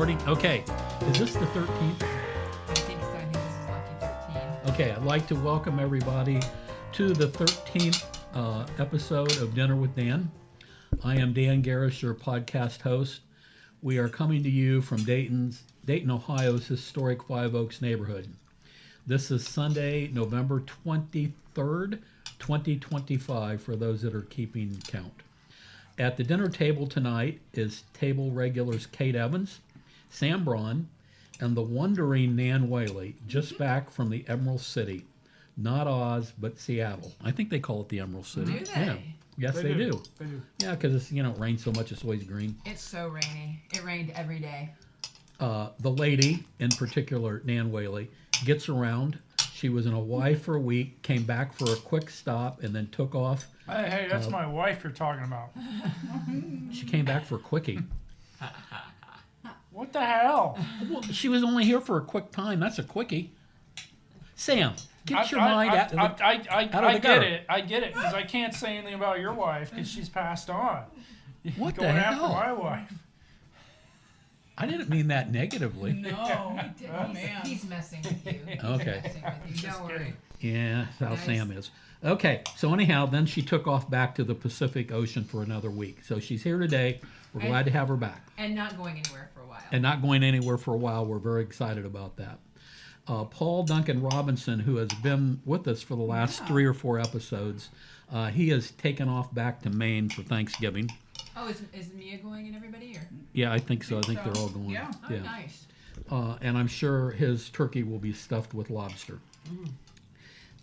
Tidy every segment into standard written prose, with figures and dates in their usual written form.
recording? Okay. Is this the 13th? I think so. I think this is lucky 13. Okay, I'd like to welcome everybody to the 13th episode of Dinner with Dan. I am Dan Garris, your podcast host. We are coming to you from Dayton, Ohio's historic Five Oaks neighborhood. This is Sunday, November 23rd, 2025, for those that are keeping count. At the dinner table tonight is table regulars Kate Evans, Sam Braun, and the wondering Nan Whaley, just back from the Emerald City. Not Oz, but Seattle. I think they call it the Emerald City. Do they? Yeah. Yes, they do. They do. Yeah, because it's, it rains so much, it's always green. It's so rainy. It rained every day. The lady, in particular, Nan Whaley, gets around. She was in Hawaii for a week, came back for a quick stop, and then took off. Hey, that's my wife you're talking about. She came back for a quickie. What the hell? Well, she was only here for a quick time. That's a quickie. Sam, get your mind out of the I get gutter. it. I get it, because I can't say anything about your wife, because she's passed on. What Going the after hell? my wife. I didn't mean that negatively. No. Oh, man. He's messing with you. He's Okay. messing with you. Don't worry. Yeah, that's how Nice. Sam is. Okay, so anyhow, then she took off back to the Pacific Ocean for another week. So she's here today. We're glad to have her back. And not going anywhere for a while. And not going anywhere for a while. We're very excited about that. Paul Duncan Robinson, who has been with us for the last 3 or 4 episodes, he has taken off back to Maine for Thanksgiving. Oh, is Mia going and everybody? Or? Yeah, I think so. I think they're all going. Yeah. Oh, nice. And I'm sure his turkey will be stuffed with lobster.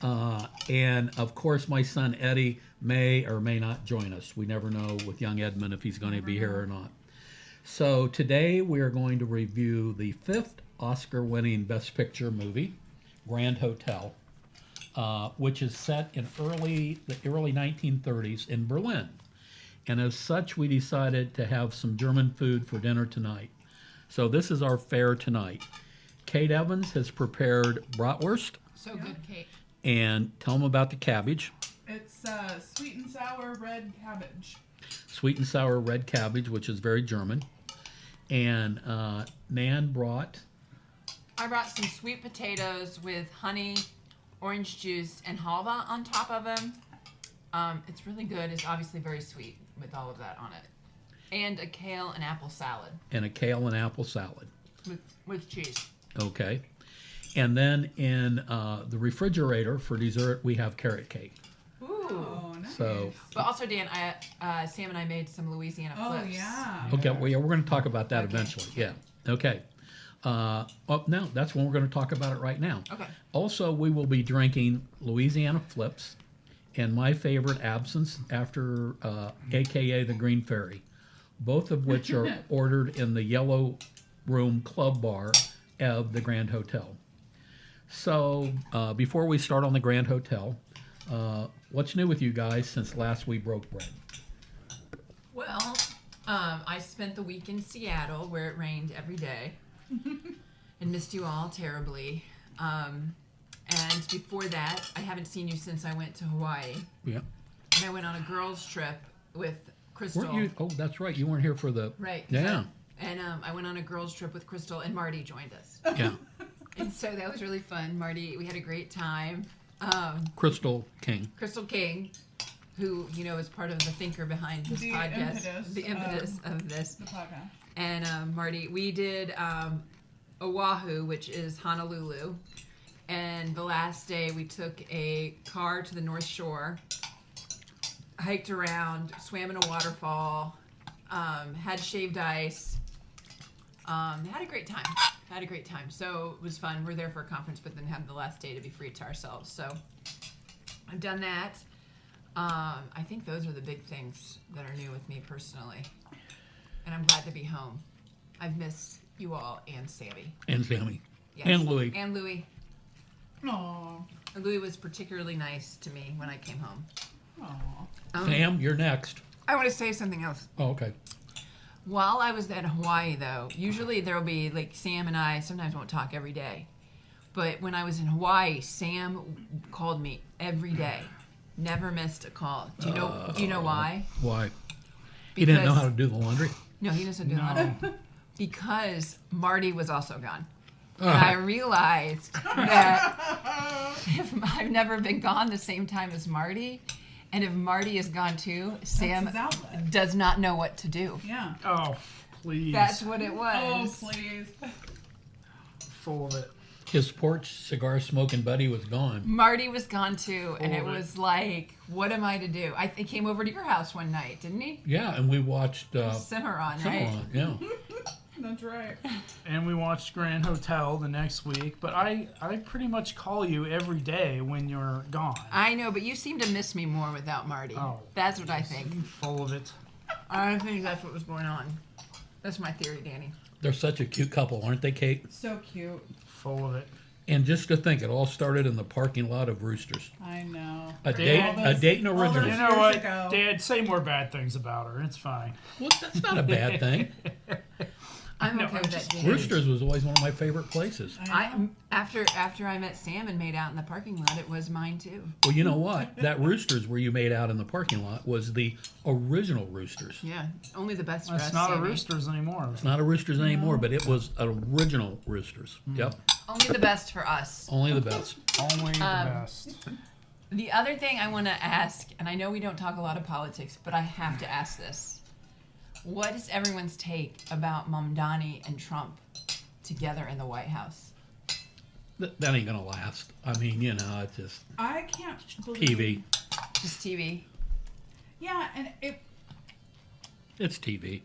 And of course, my son Eddie may or may not join us. We never know with young Edmund if he's going to be here or not. So today we are going to review the 5th Oscar-winning Best Picture movie, Grand Hotel, which is set in the early 1930s in Berlin. And as such, we decided to have some German food for dinner tonight. So this is our fare tonight. Kate Evans has prepared Bratwurst. So good, Kate. And tell them about the cabbage. It's sweet and sour red cabbage. Sweet and sour red cabbage, which is very German. And Nan brought... I brought some sweet potatoes with honey, orange juice, and halva on top of them. It's really good. It's obviously very sweet with all of that on it. And a kale and apple salad. And a kale and apple salad. With cheese. Okay. And then in the refrigerator for dessert, we have carrot cake. Ooh. Oh, nice. So, But also, Dan, Sam and I made some Louisiana Oh, flips. yeah. okay, well, yeah, we're going to talk about that Okay. eventually. Yeah. Okay. Well, no, that's when we're going to talk about it right now. Okay. Also, we will be drinking Louisiana Flips and my favorite absinthe after, AKA the Green Fairy, both of which are ordered in the Yellow Room Club Bar of the Grand Hotel. So, before we start on the Grand Hotel, what's new with you guys since last we broke bread? Well, I spent the week in Seattle where it rained every day and missed you all terribly. And before that, I haven't seen you since I went to Hawaii. Yeah. And I went on a girls' trip with Crystal. Weren't you? Oh, that's right. You weren't here for the. Right. Yeah. And I went on a girls' trip with Crystal, and Marty joined us. Yeah. And so that was really fun. Marty, we had a great time. Crystal King. Crystal King, who, is part of the thinker behind this The podcast. impetus The impetus of this. The podcast. And Marty, we did Oahu, which is Honolulu. And the last day we took a car to the North Shore, hiked around, swam in a waterfall, had shaved ice, had a great time. So it was fun. We're there for a conference, but then had the last day to be free to ourselves. So I've done that. I think those are the big things that are new with me personally. And I'm glad to be home. I've missed you all and Sammy. And Sammy. Yes. And Louie. And Louie. Aww. And Louie was particularly nice to me when I came home. Aww. Sam, you're next. I want to say something else. Oh, okay. While I was at Hawaii, though, usually there will be, like, Sam and I sometimes won't talk every day. But when I was in Hawaii, Sam called me every day. Never missed a call. Do you know why? Why? He didn't know Because- how to do the laundry. No, he doesn't do No. that. because Marty was also gone. And I realized that I've never been gone the same time as Marty. And if Marty is gone too, Sam his outlet. does not know what to do. Yeah. Oh, please. That's what it Oh, was. please. Full of it. His porch cigar smoking buddy was gone. Marty was gone too, and it Full of it. was like, what am I to do? I think he came over to your house one night, didn't he? Yeah, and we watched Cimarron, right? Cimarron, yeah. That's right. And we watched Grand Hotel the next week. But I pretty much call you every day when you're gone. I know, but you seem to miss me more without Marty. Oh. That's what I think. Full of it. I think that's what was going on. That's my theory, Danny. They're such a cute couple, aren't they, Kate? So cute. Full of it. And just to think, it all started in the parking lot of Roosters. I know. A Dad, Dayton all those- original. You know Years what, ago. Dad? Say more bad things about her. It's fine. Well, that's not a bad thing. I'm No, okay I'm with just that, Danny. Roosters was always one of my favorite places. After I met Sam and made out in the parking lot, it was mine too. Well, you know what? That Roosters where you made out in the parking lot was the original Roosters. Yeah, only the best It's dressed. not a Sammy. Roosters anymore. It's not a Roosters anymore, but it was an original Roosters. Yep. Only the best for us. Only the best. Only the best. The other thing I want to ask, and I know we don't talk a lot of politics, but I have to ask this. What is everyone's take about Mamdani and Trump together in the White House? That ain't gonna last. I mean, you know, it's just I can't believe. TV. Just TV. Yeah, and It's TV.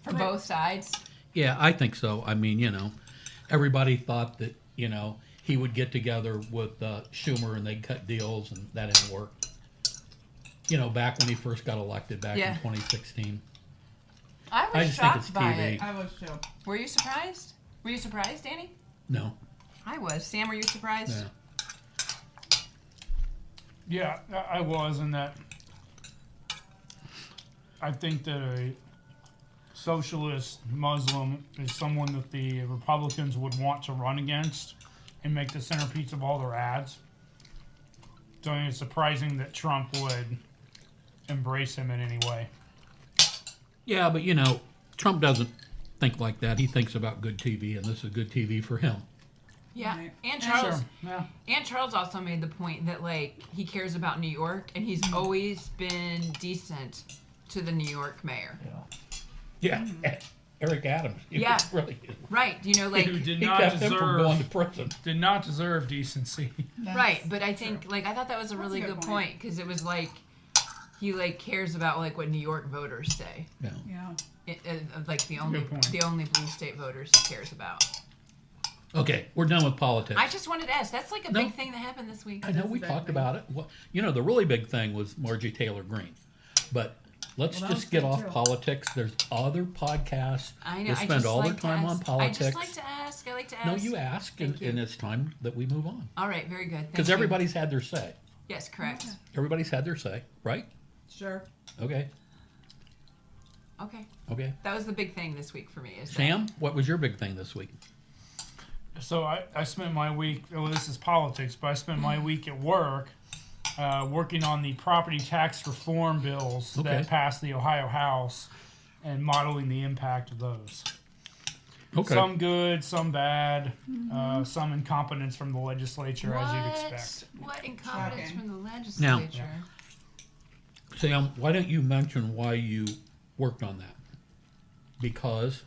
For both sides? Yeah, I think so. I mean, you know, everybody thought that, you know, he would get together with Schumer and they'd cut deals, and that didn't work. You know, back when he first got elected back in 2016. I I was just think shocked it's by TV. it. I was too. Were you surprised? Were you surprised, Danny? No. I was. Sam, were you surprised? Yeah. Yeah, I was in that. I think that a socialist Muslim is someone that the Republicans would want to run against and make the centerpiece of all their ads. So I think it's surprising that Trump would embrace him in any way. Yeah, but you know, Trump doesn't think like that. He thinks about good TV, and this is good TV for him. Yeah. Right. And Charles. Sure. Yeah. And Charles also made the point that like he cares about New York, and he's always been decent to the New York mayor. Yeah. Eric Adams. He Yeah. was really. Right. You know, like Who did He not kept him from going to deserve prison. did not deserve decency. right. But I think like I thought that was a really a good good point because it was like he like cares about like what New York voters say. Yeah. Yeah. Like the Good point. only blue state voters he cares about. Okay, we're done with politics. I just wanted to ask. That's like a No. big thing that happened this week. I know we a big talked thing. about it. Well, you know, the really big thing was Margie Taylor Greene. But let's Well, that just was get good, off too. politics. There's other podcasts I know. that I spend just all their like to time on ask. politics. I just like to ask. I like to ask. No, you ask, and, Thank you. and it's time that we move on. All right. Very good. Because Thank you. everybody's had their say. Yes. Correct. Everybody's had their say, right? Sure. Okay. Okay. Okay. That was the big thing this week for me. Is that- Sam, what was your big thing this week? So I spent my week, well, this is politics, but I spent my week at work working on the property tax reform bills Okay. that passed the Ohio House and modeling the impact of those. Okay. Some good, some bad, some incompetence from the legislature, as you'd expect. What incompetence Shocking. from the legislature? Sam, why don't you mention why you worked on that? Because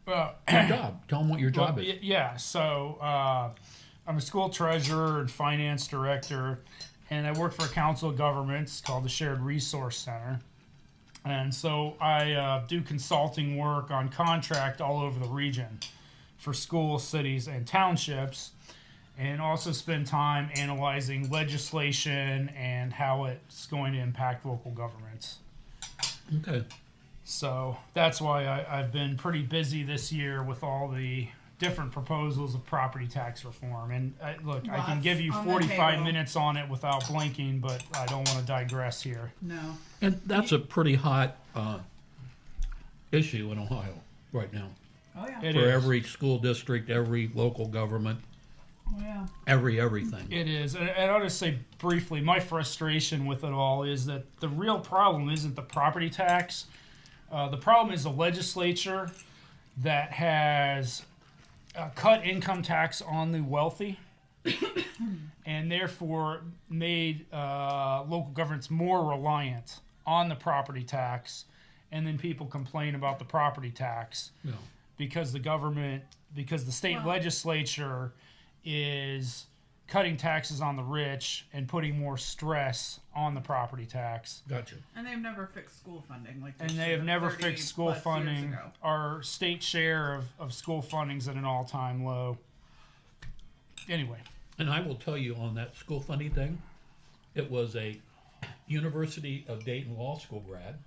Well, your job. Tell them what your job Well, is. Yeah, so I'm a school treasurer and finance director, and I work for a council of governments called the Shared Resource Center. And so I do consulting work on contract all over the region for schools, cities, and townships, and also spend time analyzing legislation and how it's going to impact local governments. Okay. So that's why I've been pretty busy this year with all the different proposals of property tax reform. And I can Lots give you on the 45 table. minutes on it without blinking, but I don't want to digress here. No. And that's a pretty hot issue in Ohio right now. Oh yeah. It For is. every school district, every local government, Oh yeah. everything. It is. And I'll just say briefly, my frustration with it all is that the real problem isn't the property tax. The problem is the legislature that has cut income tax on the wealthy and therefore made local governments more reliant on the property tax. And then people complain about the property tax Yeah. because the state legislature is cutting taxes on the rich and putting more stress on the property tax. Gotcha. And they've never fixed school funding like And should they have never 30 fixed school plus years funding. ago. Our state share of school funding's at an all-time low. Anyway, And I will tell you on that school funding thing, it was a University of Dayton Law School grad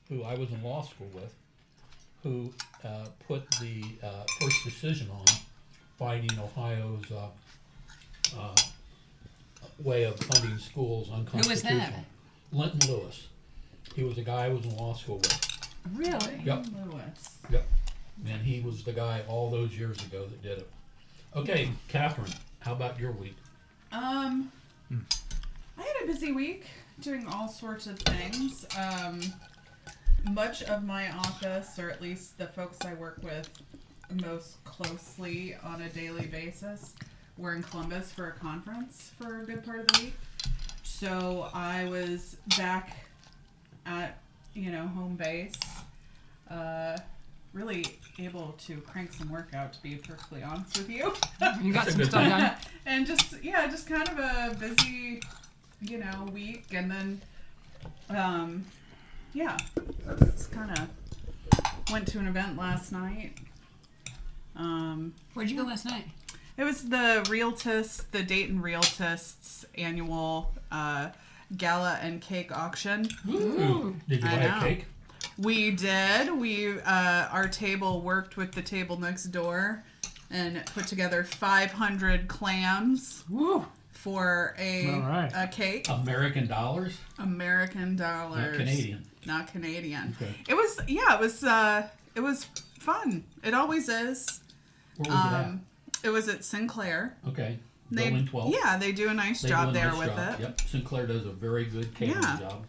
who I was in law school with, who put the first decision on finding Ohio's way of funding schools unconstitutional. Who was that? Linton Lewis. He was a guy I was in law school with. Really? Yep. Lewis. Yep. And he was the guy all those years ago that did it. Okay, Catherine, how about your week? I had a busy week doing all sorts of things. Much of my office, or at least the folks I work with most closely on a daily basis, were in Columbus for a conference for a good part of the week. So I was back at, home base, really able to crank some work out, to be perfectly honest with you. You got That's a some good stuff thing. done. And just kind of a busy, week. And then, just kind of went to an event last night. Where'd you go last night? It was the Dayton Realtists annual gala and cake auction. Ooh. Did you I buy a know. cake? We did. Our table worked with the table next door and put together 500 clams Woo! for All right. a cake. American dollars? American dollars. Not Canadian. Not Canadian. Okay. It was fun. It always is. Where was It was at Sinclair. it at? Okay. They, Building 12? yeah, they do a nice They job do a there nice with job. it. Yep. Sinclair does a very good catering Yeah. job.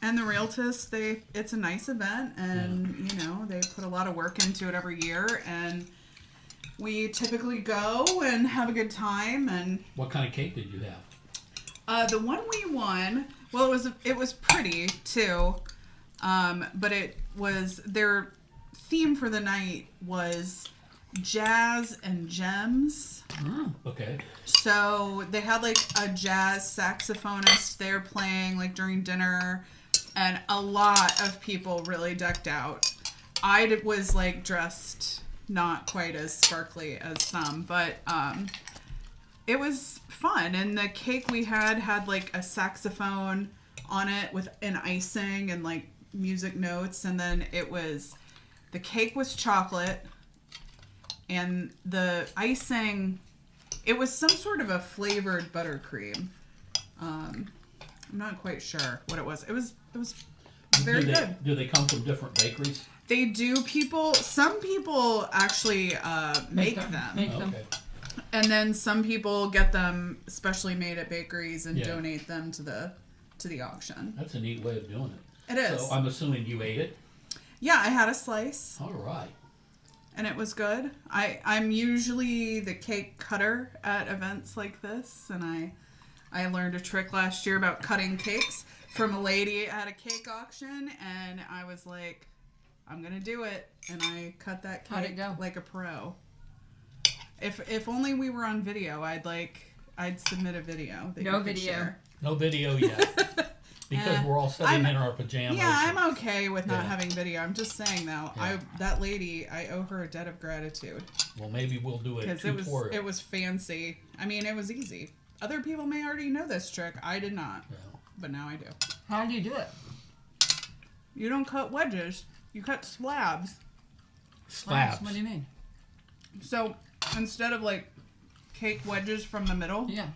And the Realtists, it's a nice event, and they put a lot of work into it every year, and we typically go and have a good time. And What kind of cake did you have? the one we won, well, it was pretty too, but it was their theme for the night was jazz and gems. Okay. So they had like a jazz saxophonist there playing like during dinner, and a lot of people really decked out. I was like dressed not quite as sparkly as some, but it was fun. And the cake we had like a saxophone on it with an icing and like music notes, and then the cake was chocolate, and the icing, it was some sort of a flavored buttercream. I'm not quite sure what it was. It was very good. Do they come from different bakeries? They do. Some people actually make them. Make them. Okay. And then some people get them specially made at bakeries and Yeah. donate them to the auction. That's a neat way of doing it. It is. So I'm assuming you ate it? Yeah, I had a slice. All right. And it was good. I'm usually the cake cutter at events like this, and I learned a trick last year about cutting cakes from a lady at a cake auction, and I was like, I'm gonna do it, and I cut that How'd it cake go? like a pro. If only we were on video, I'd submit a video. That No you could video. share. No video yet. Because we're all sitting in our pajamas. Yeah, I'm okay with not Yeah. having video. I'm just saying though, Yeah. that lady, I owe her a debt of gratitude. Well, maybe we'll do a Because tutorial. it was fancy. I mean, it was easy. Other people may already know this trick. I did not, Yeah. but now I do. How do you do it? You don't cut wedges. You cut slabs. Slabs. What do you mean? So instead of like cake wedges from the middle, Yeah.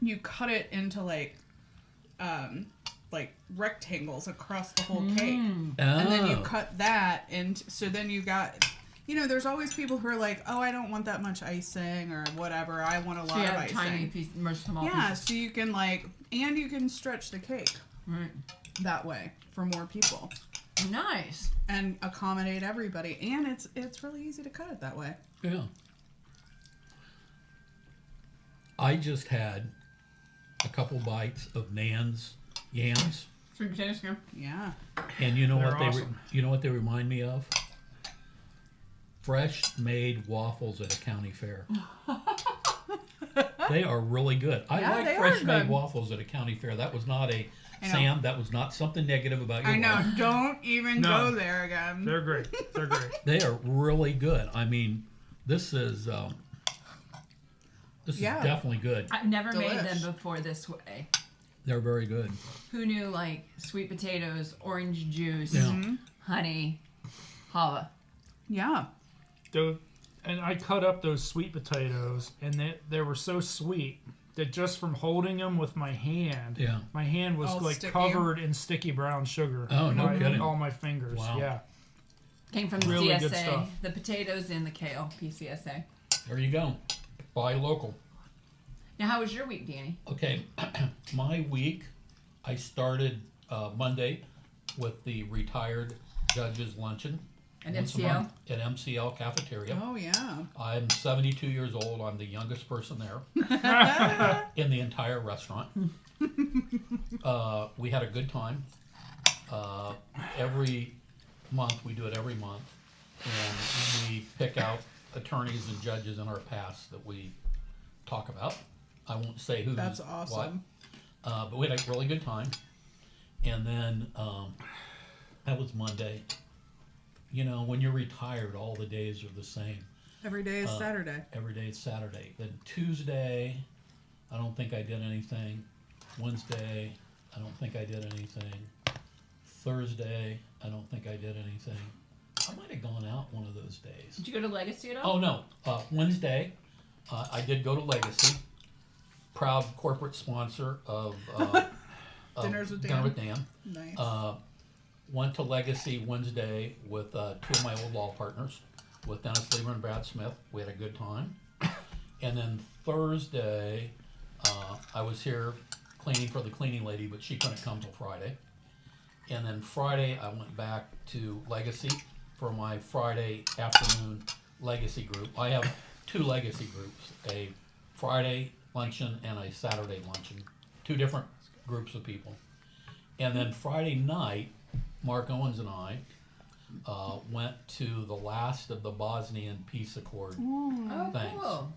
you cut it into like rectangles across the whole cake. Oh. And then you cut that, and so then you got, there's always people who are like, oh, I don't want that much icing or whatever. I want a lot So you of have icing. tiny piece, more small Yeah, pieces. so you can and you can stretch the cake Right. that way for more people. Nice. and accommodate everybody. And it's really easy to cut it that way. Yeah. I just had a couple bites of Nan's yams, Sweet potato skin. Yeah. and you know They're what awesome. you know what they remind me of? Fresh made waffles at a county fair. They are really good. I Yeah, like they fresh are made good. waffles at a county fair. That was not a I know. Sam. That was not something negative about your I know. wife. Don't even No. go there again. They're great. They're great. They are really good. I mean, this is Yeah. definitely good. I've never made Delish. them before this way. They're very good. Who knew, like, sweet potatoes, orange juice, Yeah. honey, challah. Yeah. And I cut up those sweet potatoes, and they were so sweet that just from holding them with my hand, Yeah. my hand was All like sticky. covered in sticky brown sugar. Oh, no kidding. All my fingers. Wow. Yeah. Came from the Really good CSA. stuff. The potatoes and the kale, PCSA. There you go. Buy local. Now, how was your week, Danny? Okay, my week, I started Monday with the retired judges luncheon. At once a MCL? month At MCL cafeteria. Oh, yeah. I'm 72 years old. I'm the youngest person there in the entire restaurant. We had a good time. Every month, we do it every month, and we pick out attorneys and judges in our past that we talk about. I won't say who's That's what. awesome. But we had a really good time. And then that was Monday. You know, when you're retired, all the days are the same. Every day is Saturday. Every day is Saturday. Then Tuesday, I don't think I did anything. Wednesday, I don't think I did anything. Thursday, I don't think I did anything. I might have gone out one of those days. Did you go to Legacy at all? Oh, no. Wednesday, I did go to Legacy. Proud corporate sponsor of Dinners with Dinner Dan. with Dan. Nice. Went to Legacy Wednesday with two of my old law partners, with Dennis Lieber and Brad Smith. We had a good time. And then Thursday, I was here cleaning for the cleaning lady, but she couldn't come till Friday. And then Friday, I went back to Legacy for my Friday afternoon Legacy group. I have two Legacy groups, a Friday luncheon and a Saturday luncheon, two different groups of people. And then Friday night, Mark Owens and I went to the last of the Bosnian peace accord Oh, things. cool.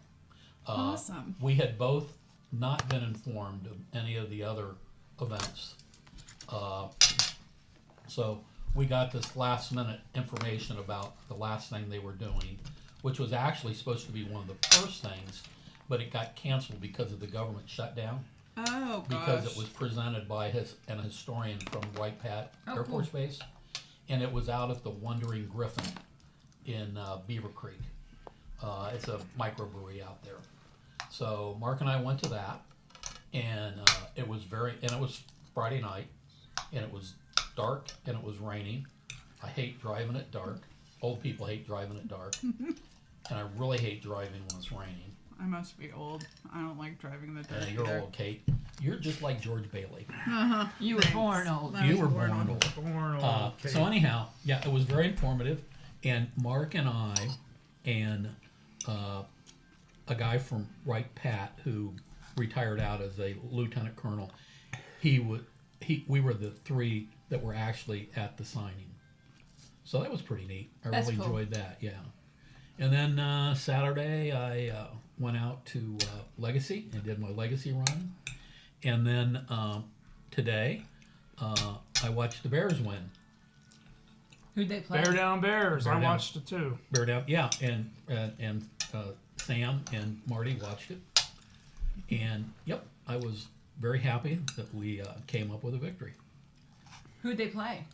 Awesome. We had both not been informed of any of the other events. So we got this last minute information about the last thing they were doing, which was actually supposed to be one of the first things, but it got canceled because of the government shutdown. Oh, gosh. Because it was presented by an historian from White Pat Oh, Air cool. Force Base, and it was out at the Wandering Griffin in Beaver Creek. It's a microbrewery out there. So Mark and I went to that, and it was Friday night, and it was dark and it was raining. I hate driving at dark. Old people hate driving at dark, and I really hate driving when it's raining. I must be old. I don't like driving in the dark. You're either. old, Kate. You're just like George Bailey. You were born old. I You was were born born old. old. Born old. Kate. So anyhow, yeah, it was very informative, and Mark and I, and a guy from Wright Pat who retired out as a lieutenant colonel, we were the three that were actually at the signing. So that was pretty neat. I That's really cool. enjoyed that. Yeah. And then Saturday I went out to Legacy and did my Legacy run, and then today I watched the Bears win. Who'd they play? Bear Down Bears. Bear I down. watched it too. Bear down, yeah, and Sam and Marty watched it, and yep, I was very happy that we came up with a victory. Who'd they play?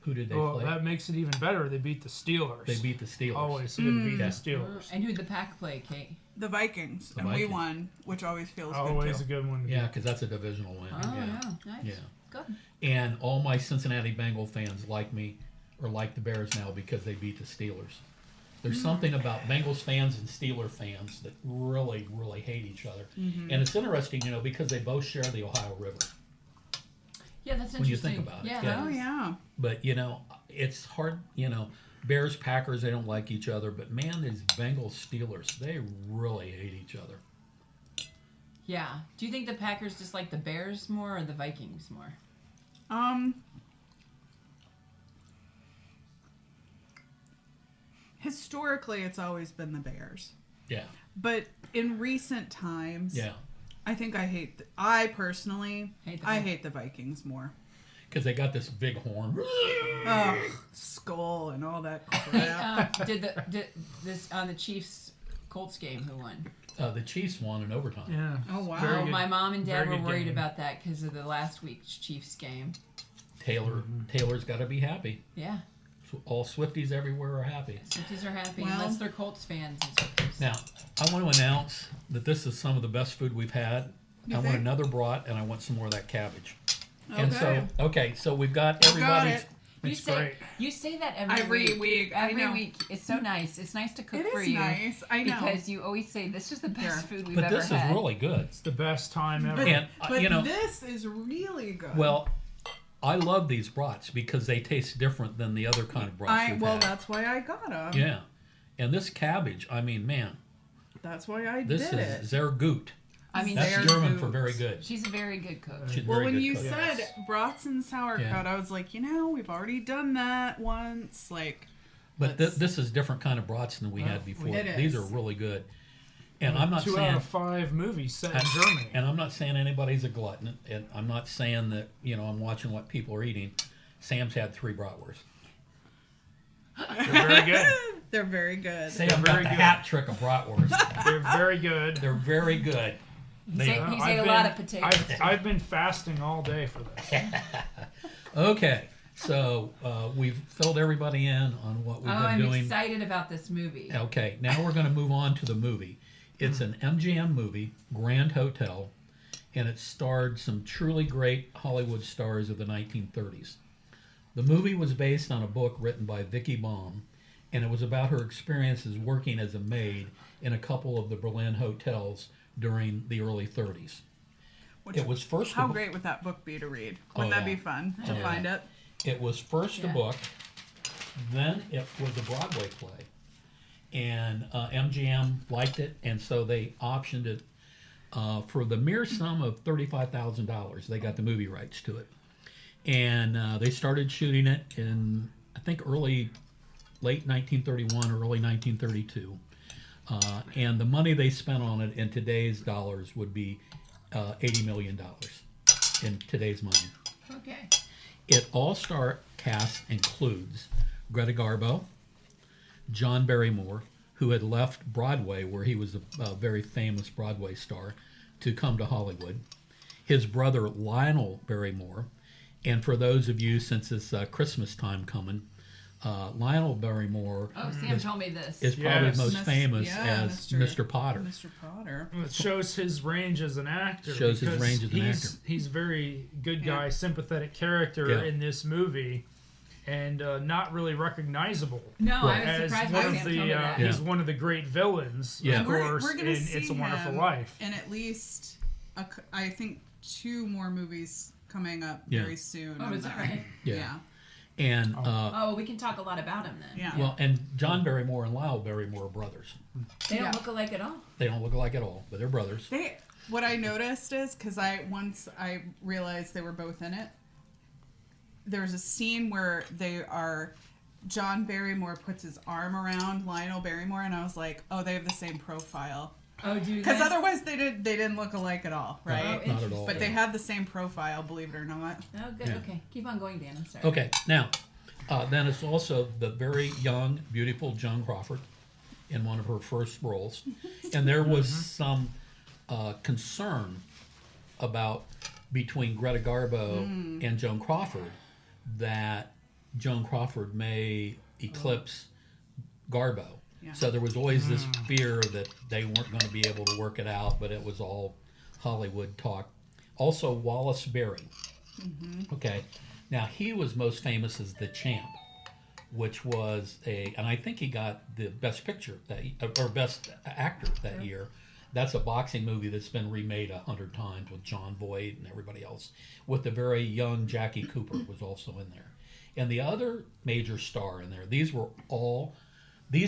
Who did they Well, play? that makes it even better. They beat the Steelers. They beat the Steelers. Always good to beat Yeah. the Steelers. And who'd the Pack play, Kate? The Vikings. The and Vikings. we won, which always feels Always good a good one. to Yeah, beat. because that's a divisional win. Oh, yeah. Nice. Yeah. Good. And all my Cincinnati Bengal fans like me or like the Bears now because they beat the Steelers. There's something about Bengals fans and Steeler fans that really, really hate each other. And it's interesting, because they both share the Ohio River. Yeah, that's when you interesting. think about it. Yeah. Oh yeah. But, it's hard, Bears, Packers, they don't like each other. But, man, these Bengals, Steelers, they really hate each other. Yeah. Do you think the Packers dislike the Bears more or the Vikings more? Historically, it's always been the Bears. Yeah. But in recent times, Yeah. I think I personally Hate hate the Vikings more. Because they got this big horn. Ugh, skull and all that crap. Did this on the Chiefs Colts game? Who won? The Chiefs won in overtime. Yeah. Oh, wow. Very Oh, good. my mom and dad Very were good worried game. about that because of the last week's Chiefs game. Taylor's got to be happy. Yeah, So all Swifties everywhere are happy. Swifties are happy Well- unless they're Colts fans. And Swifties. Now, I want to announce that this is some of the best food we've had. You I want think? another brat, and I want some more of that cabbage. And Okay. so we've got Got everybody's. it. It's great. You say that Every week, I Every know. week. It's so nice. It's nice to cook It for is you. nice. I know. Because you always say this is the best Here. food we've But ever this had. is really good. It's the best time ever. But, And, but this is really good. Well, I love these brats because they taste different than the other kind of brats we've had. that's why I got them. Yeah. And this cabbage, I mean, man, That's why I this did is it. sehr gut. I mean, That's Sehr German gut. for very good. she's a very good cook. She's Well, very when good you cook. said Yes. brats and sauerkraut, Yeah. I was like, we've already done that once. Like, But let's- this is different kind of brats than we had Well, before. it These is. are really good. And I'm not 2 saying out of 5 movies set in Germany. And I'm not saying anybody's a glutton, and I'm not saying that I'm watching what people are eating. Sam's had 3 bratwursts. They're very good. they're very good. Sam got very the good. hat trick of bratwurst. They're very good. They're very good. He's ate I've a lot of potatoes. I've been fasting all day for this. Okay, so we've filled everybody in on what we've been I'm doing. excited about this movie. Okay, now we're going to move on to the movie. It's an MGM movie, Grand Hotel, and it starred some truly great Hollywood stars of the 1930s. The movie was based on a book written by Vicki Baum, and it was about her experiences working as a maid in a couple of the Berlin hotels during the early 30s. It was first How a, great would that book be to read? Wouldn't that yeah. be fun to yeah. find it? It was first a Yeah. book, then it was a Broadway play, and MGM liked it, and so they optioned it for the mere sum of $35,000. They got the movie rights to it, and they started shooting it in I think late 1931 or early 1932, and the money they spent on it in today's dollars would be $80 million in today's money. Okay. It all-star cast includes Greta Garbo, John Barrymore, who had left Broadway, where he was a very famous Broadway star, to come to Hollywood. His brother Lionel Barrymore, and for those of you, since it's Christmas time coming, Lionel Barrymore Oh, Sam told me this. is probably Yes. most famous Yeah, as Mr. Potter. Mr. Potter. It shows his range as an actor. Shows his because range as an he's, actor. He's very good guy, sympathetic character Yeah. in this movie, and not really recognizable. No, Right. I was As surprised one by of Sam the, told me that. he's one of the great villains, Yeah. of course, We're gonna in see It's a Wonderful him Life. in at least, I think, 2 more movies coming up Yeah. very soon. Oh, is that right? Yeah. And Oh, we can talk a lot about him then. Yeah. well, and John Barrymore and Lionel Barrymore are brothers. They don't Yeah. look alike at all. They don't look alike at all, but they're brothers. What I noticed is, because once I realized they were both in it, there's a scene where John Barrymore puts his arm around Lionel Barrymore, and I was like, oh, they have the same profile. Oh, do Because otherwise they didn't look alike at all, right? Not at all. But they had the same profile, believe it or not. Oh, good. Yeah. Okay. Keep on going, Dan. I'm sorry. Okay, now, then it's also the very young, beautiful Joan Crawford in one of her first roles. And there was some concern about between Greta Garbo and Joan Crawford that Joan Crawford may eclipse Garbo. Yeah. So there was always this fear that they weren't going to be able to work it out, but it was all Hollywood talk. Also, Wallace Beery. Okay, now he was most famous as the Champ, which was and I think he got the Best Picture or Best Actor that year. That's a boxing movie that's been remade 100 times with John Boyd and everybody else. With the very young Jackie Cooper was also in there. And the other major star in there, these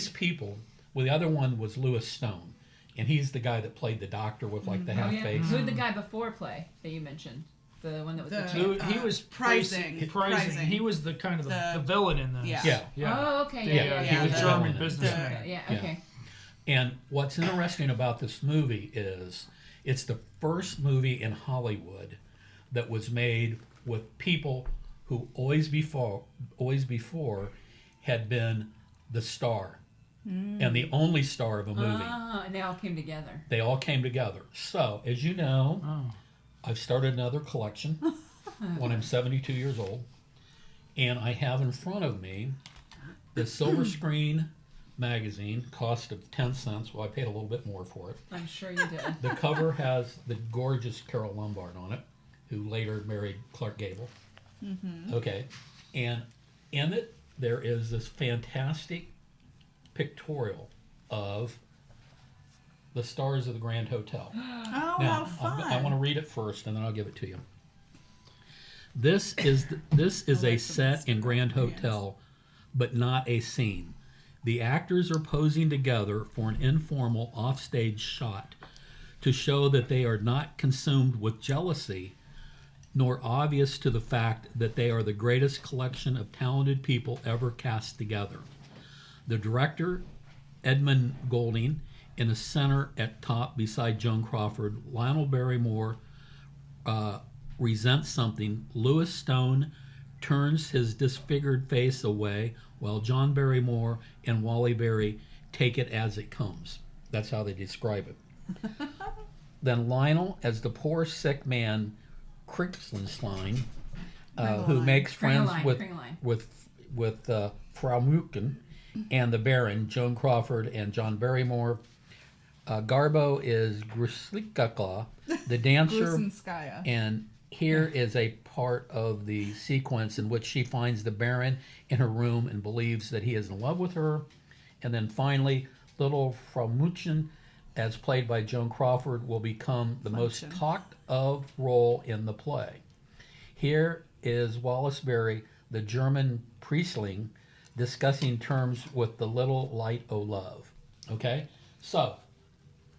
people, well, the other one was Louis Stone. And he's the guy that played the doctor with like the half face. Who did the guy before play that you mentioned? The one that was the chief? He was Pricing. He was the kind of the villain in this. Yeah. Oh, okay. He was the German businessman. Yeah, okay. And what's interesting about this movie is it's the first movie in Hollywood that was made with people who always before had been the star and the only star of a movie. And they all came together. They all came together. So, as you know, I've started another collection when I'm 72 years old, and I have in front of me the Silver Screen magazine, cost of 10 cents. Well, I paid a little bit more for it. I'm sure you did. The cover has the gorgeous Carol Lombard on it, who later married Clark Gable. Okay, and in it there is this fantastic pictorial of the stars of the Grand Hotel. Oh, Now, how fun. I want to read it first, and then I'll give it to you. This is a set in Grand Hotel, but not a scene. The actors are posing together for an informal offstage shot to show that they are not consumed with jealousy, nor obvious to the fact that they are the greatest collection of talented people ever cast together. The director, Edmund Golding, in the center at top beside Joan Crawford, Lionel Barrymore resents something. Louis Stone turns his disfigured face away, while John Barrymore and Wally Berry take it as it comes. That's how they describe it. Then Lionel, as the poor sick man Kriegsenstein, who makes friends with Frau Mucken and the Baron, Joan Crawford and John Barrymore. Garbo is Gruslikaka, the dancer, Grusinskaya. and here is a part of the sequence in which she finds the Baron in her room and believes that he is in love with her. And then finally, little Frau Muchen, as played by Joan Crawford, will become the most talked of role in the play. Here is Wallace Berry, the German priestling, discussing terms with the little light o' love. Okay? So,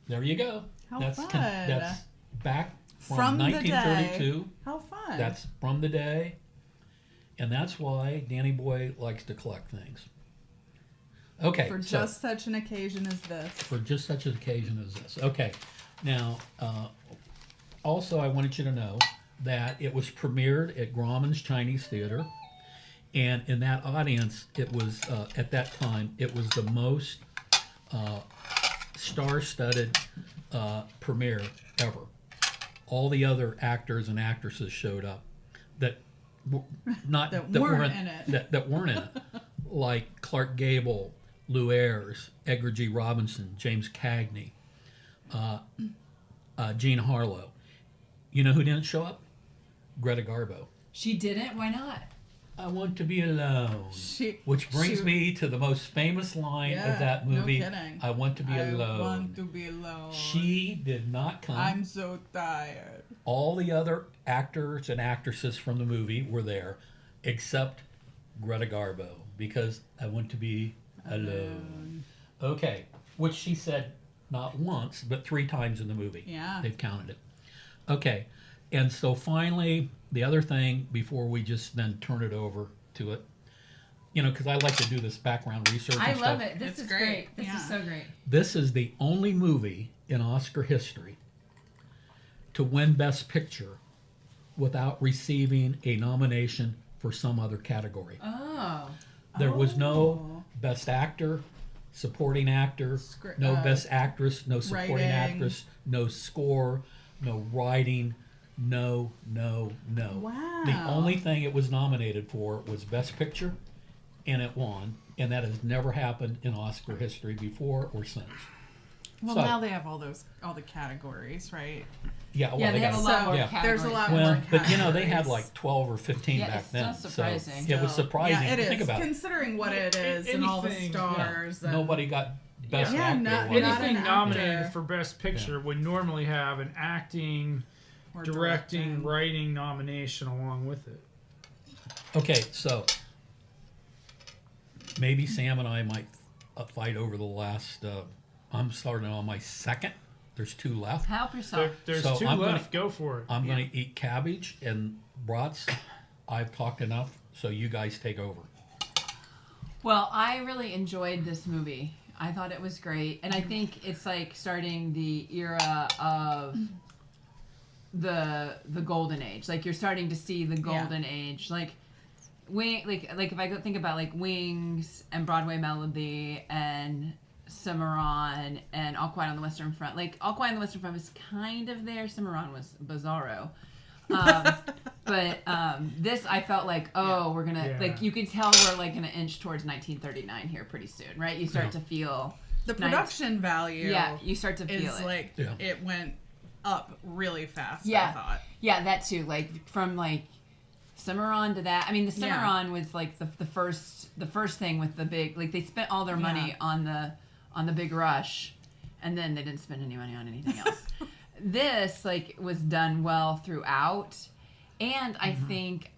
there you go. How that's fun. That's back From the 1932. day. How fun. That's from the day. And that's why Danny Boy likes to collect things. Okay. For just such an occasion as this. For just such an occasion as this. Okay. Now, also I wanted you to know that it was premiered at Grauman's Chinese Theater. And in that audience, it was, at that time, it was the most star-studded premiere ever. All the other actors and actresses showed up that weren't in it, like Clark Gable, Lou Ayres, Edgar G. Robinson, James Cagney, Jean Harlow. You know who didn't show up? Greta Garbo. She didn't? Why not? I want to be alone. Which brings me to the most famous line of that movie. No kidding. I want to be alone. I want to be alone. She did not come. I'm so tired. All the other actors and actresses from the movie were there, except Greta Garbo, because I want to be alone. Okay, which she said not once, but 3 times in the movie. Yeah. They've counted it. Okay, and so finally, the other thing, before we just then turn it over to it, you know, because I like to do this background research and I stuff. love it. This It's is great. great. This is so great. This is the only movie in Oscar history to win Best Picture without receiving a nomination for some other category. Oh. There was no Best Actor, Supporting Actor, no Best Actress, no Supporting writing. Actress, no score, no writing, no. Wow. The only thing it was nominated for was Best Picture, and it won, and that has never happened in Oscar history before or since. Well, So- now they have all the categories, right? Yeah, well, Yeah, they have got a lot more yeah. categories. There's a lot Well, more but you know, they had categories. like 12 or 15 Yeah, back it's then. still surprising. So it was surprising. Yeah, it is. Think about it. Considering what it is and all the Anything, stars. Yeah. And Nobody got, best Yeah, actor. not- was- not Anything an nominated actor. for Best Picture would normally have an acting, Or directing, writing nomination along with it. Okay, so maybe Sam and I might fight over the last. I'm starting on my second. There's 2 left. Help yourself. There's So 2 I'm left. Go for it. I'm going to eat cabbage and brats. I've talked enough, so you guys take over. Well, I really enjoyed this movie. I thought it was great, and I think it's like starting the era of the golden age. Like you're starting to see the golden age. Like if I think about like Wings and Broadway Melody and Cimarron and All Quiet on the Western Front. Like All Quiet on the Western Front was kind of there. Cimarron was bizarro. But this I felt like, we're gonna like you can tell we're like gonna inch towards 1939 here pretty soon, right? You start to feel The production value. Yeah, you start to feel is it. like it went up really fast. Yeah. I thought. Yeah, that too. Like from like Cimarron to that. I mean, the Cimarron was like the first thing with the big. Like they spent all their money on the big rush, and then they didn't spend any money on anything else. This like was done well throughout, and I think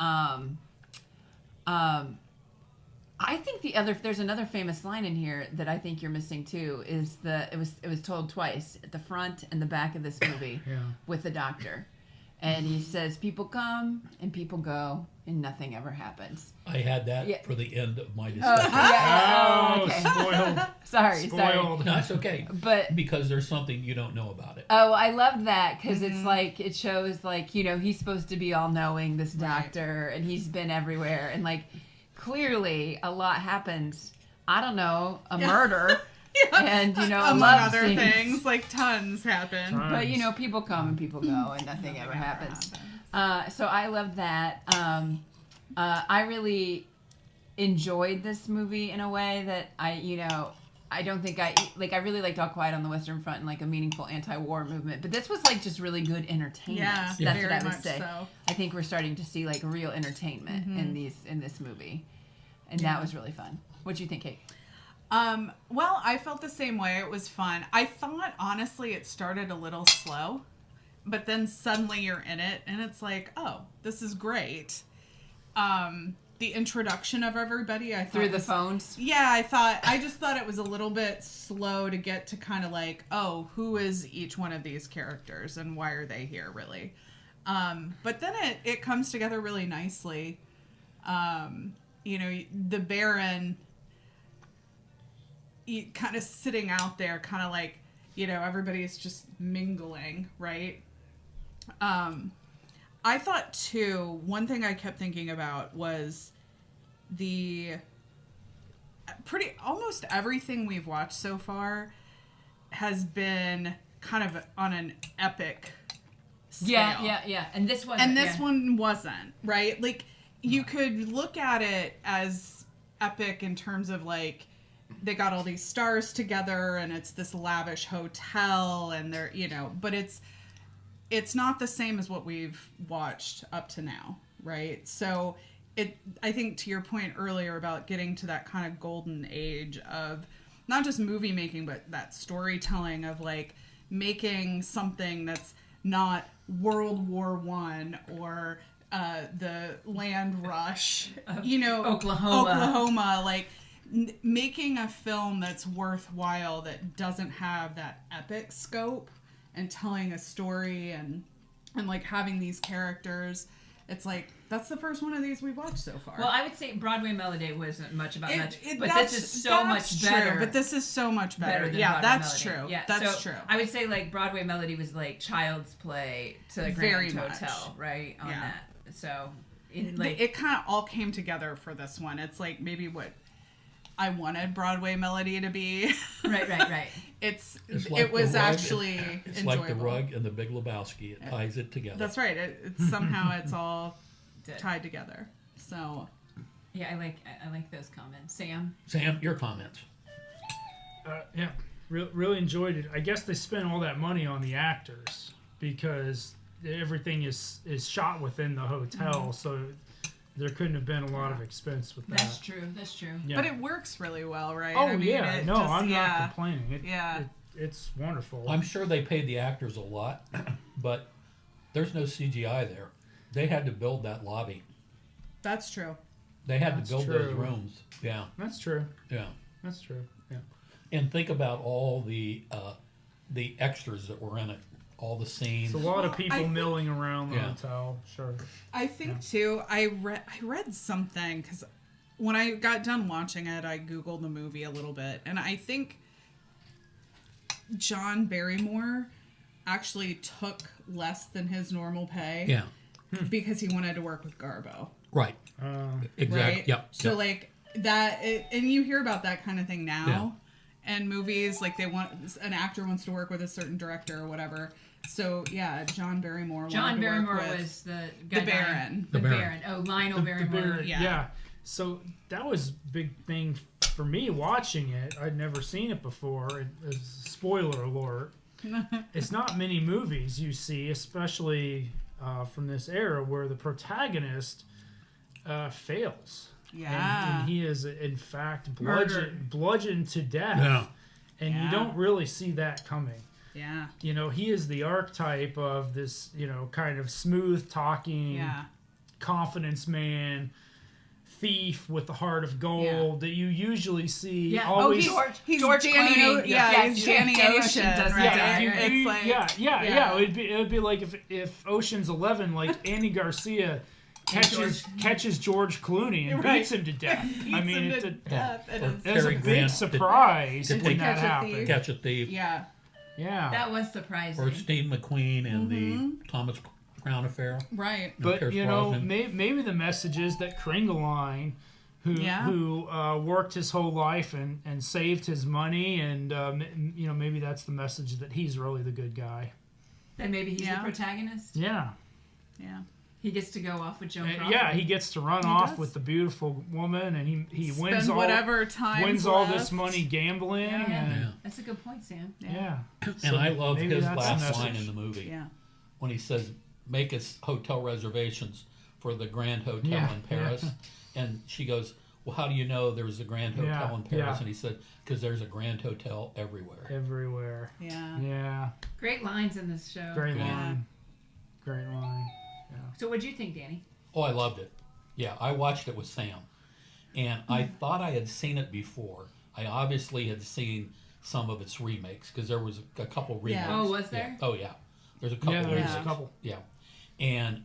I think there's another famous line in here that I think you're missing too is it was told twice at the front and the back of this movie with the doctor, and he says people come and people go and nothing ever happens. I had that Yeah. for the end of my Oh, discussion. okay. Spoiled. Sorry. Spoiled. No, it's okay. But Because there's something you don't know about it. oh, I loved that because it's like it shows like he's supposed to be all knowing, this doctor, and he's been everywhere, and like clearly a lot happens. I don't know, a murder, and a Among love other scenes. things, like tons happen. But people come and people go, and nothing ever happens. So I loved that. I really enjoyed this movie in a way that I don't think I really liked All Quiet on the Western Front and like a meaningful anti-war movement, but this was like just really good entertainment. Yeah, That's very what I would much say. so. I think we're starting to see like real entertainment in this movie, and that was really fun. What do you think, Kate? Well, I felt the same way. It was fun. I thought honestly it started a little slow, but then suddenly you're in it and it's like, oh, this is great. The introduction of everybody, I thought Through the phones? Yeah, I just thought it was a little bit slow to get to kind of like, oh, who is each one of these characters and why are they here really? But then it comes together really nicely. The Baron kind of sitting out there, kind of like, everybody's just mingling, right? I thought too, one thing I kept thinking about was almost everything we've watched so far has been kind of on an epic scale. Yeah. And this one. And this one wasn't, right? Like, you could look at it as epic in terms of like, they got all these stars together and it's this lavish hotel and they're, but it's not the same as what we've watched up to now, right? So I think to your point earlier about getting to that kind of golden age of not just movie making, but that storytelling of like making something that's not World War I or the land rush, Oklahoma, like making a film that's worthwhile that doesn't have that epic scope and telling a story and like having these characters. It's like, that's the first one of these we've watched so far. Well, I would say Broadway Melody wasn't much about much, but that's- this is so much true, better. But this is so much better. than Yeah, Broadway that's Melody. true. Yeah, That's so true. I would say like Broadway Melody was like child's play to Very Grand much. Hotel, right? On Yeah. that. So It kind of all came together for this one. It's like maybe what I wanted Broadway Melody to be. right. It's It like was the rug. actually It's enjoyable. like the rug and the Big Lebowski. It ties it together. That's right. It's somehow it's all Good. tied together. So Yeah, I like those comments. Sam? Sam, your comments. Yeah, really enjoyed it. I guess they spent all that money on the actors because everything is shot within the hotel. So there couldn't have been a lot of expense with that. That's true. That's true. Yeah. But it works really well, right? Oh I mean, yeah, it no, just- I'm yeah. not complaining. Yeah. It's wonderful. I'm sure they paid the actors a lot, but there's no CGI there. They had to build that lobby. That's true. They had That's to build those true. rooms. Yeah, That's true. yeah. That's true. Yeah. And think about all the extras that were in it, all the scenes. It's a lot of Well, people I think- milling around the Yeah. hotel. Sure. I think too. I read something because when I got done watching it, I googled the movie a little bit, and I think John Barrymore actually took less than his normal pay. Yeah, Because he wanted to work with Garbo. right. Exactly. Right? Yep. So yep. like that, and you hear about that kind of thing now. And movies, like they want an actor wants to work with a certain director or whatever. So yeah, John Barrymore. John wanted to Barrymore work with was the the guy Baron. The The Baron. Baron. Oh, Lionel Barrymore. Yeah. So that was a big thing for me watching it. I'd never seen it before. Spoiler alert. It's not many movies you see, especially from this era, where the protagonist fails. Yeah. And he is, in fact, Murdered. bludgeoned to death. Yeah. And Yeah. you don't really see that coming. Yeah. You know, he is the archetype of this, kind of smooth talking, Yeah. confidence man, thief with the heart of gold that you usually see. Yeah. Always, he's George Danny Clooney. he's Yes, Danny Danny Ocean, Ocean does right? that. It's like yeah. It would be like if Ocean's 11, like Andy Garcia catches George Clooney and Right. beats him to death. I mean, it's it's death. It or is. a Cary big Grant surprise did when they that catch a happened. thief? Catch a Thief, Yeah. Yeah. That was surprising. or Steve McQueen and the Thomas Crown Affair. Right. But Pierce you know, Brosnan. maybe the message is that Kringeline, who worked his whole life and saved his money, and maybe that's the message that he's really the good guy. Then maybe he's Yeah. the protagonist. Yeah, Yeah. He gets to go off with Joan Crawford. yeah. He gets to run off does. with the beautiful woman, and he wins Spend all whatever time wins all this money gambling. Yeah. And, Yeah. That's a good point, Sam. yeah. And So I love maybe his that's the last line message. in the movie Yeah. when he says, "Make us hotel reservations for the Grand Hotel Yeah, in Paris," and she goes, "Well, how do you know there's a Grand Hotel Yeah, in Paris?" yeah. And he said, "Because there's a Grand Hotel everywhere." Everywhere. Yeah. Yeah. Great lines in this show. Great Yeah. line. Great line. So what'd you think, Danny? Oh, I loved it. Yeah, I watched it with Sam, and I thought I had seen it before. I obviously had seen some of its remakes because there was a couple remakes. Oh, was there? Yeah. Oh, yeah. There's a couple Yeah, there's remakes. a couple. Yeah, and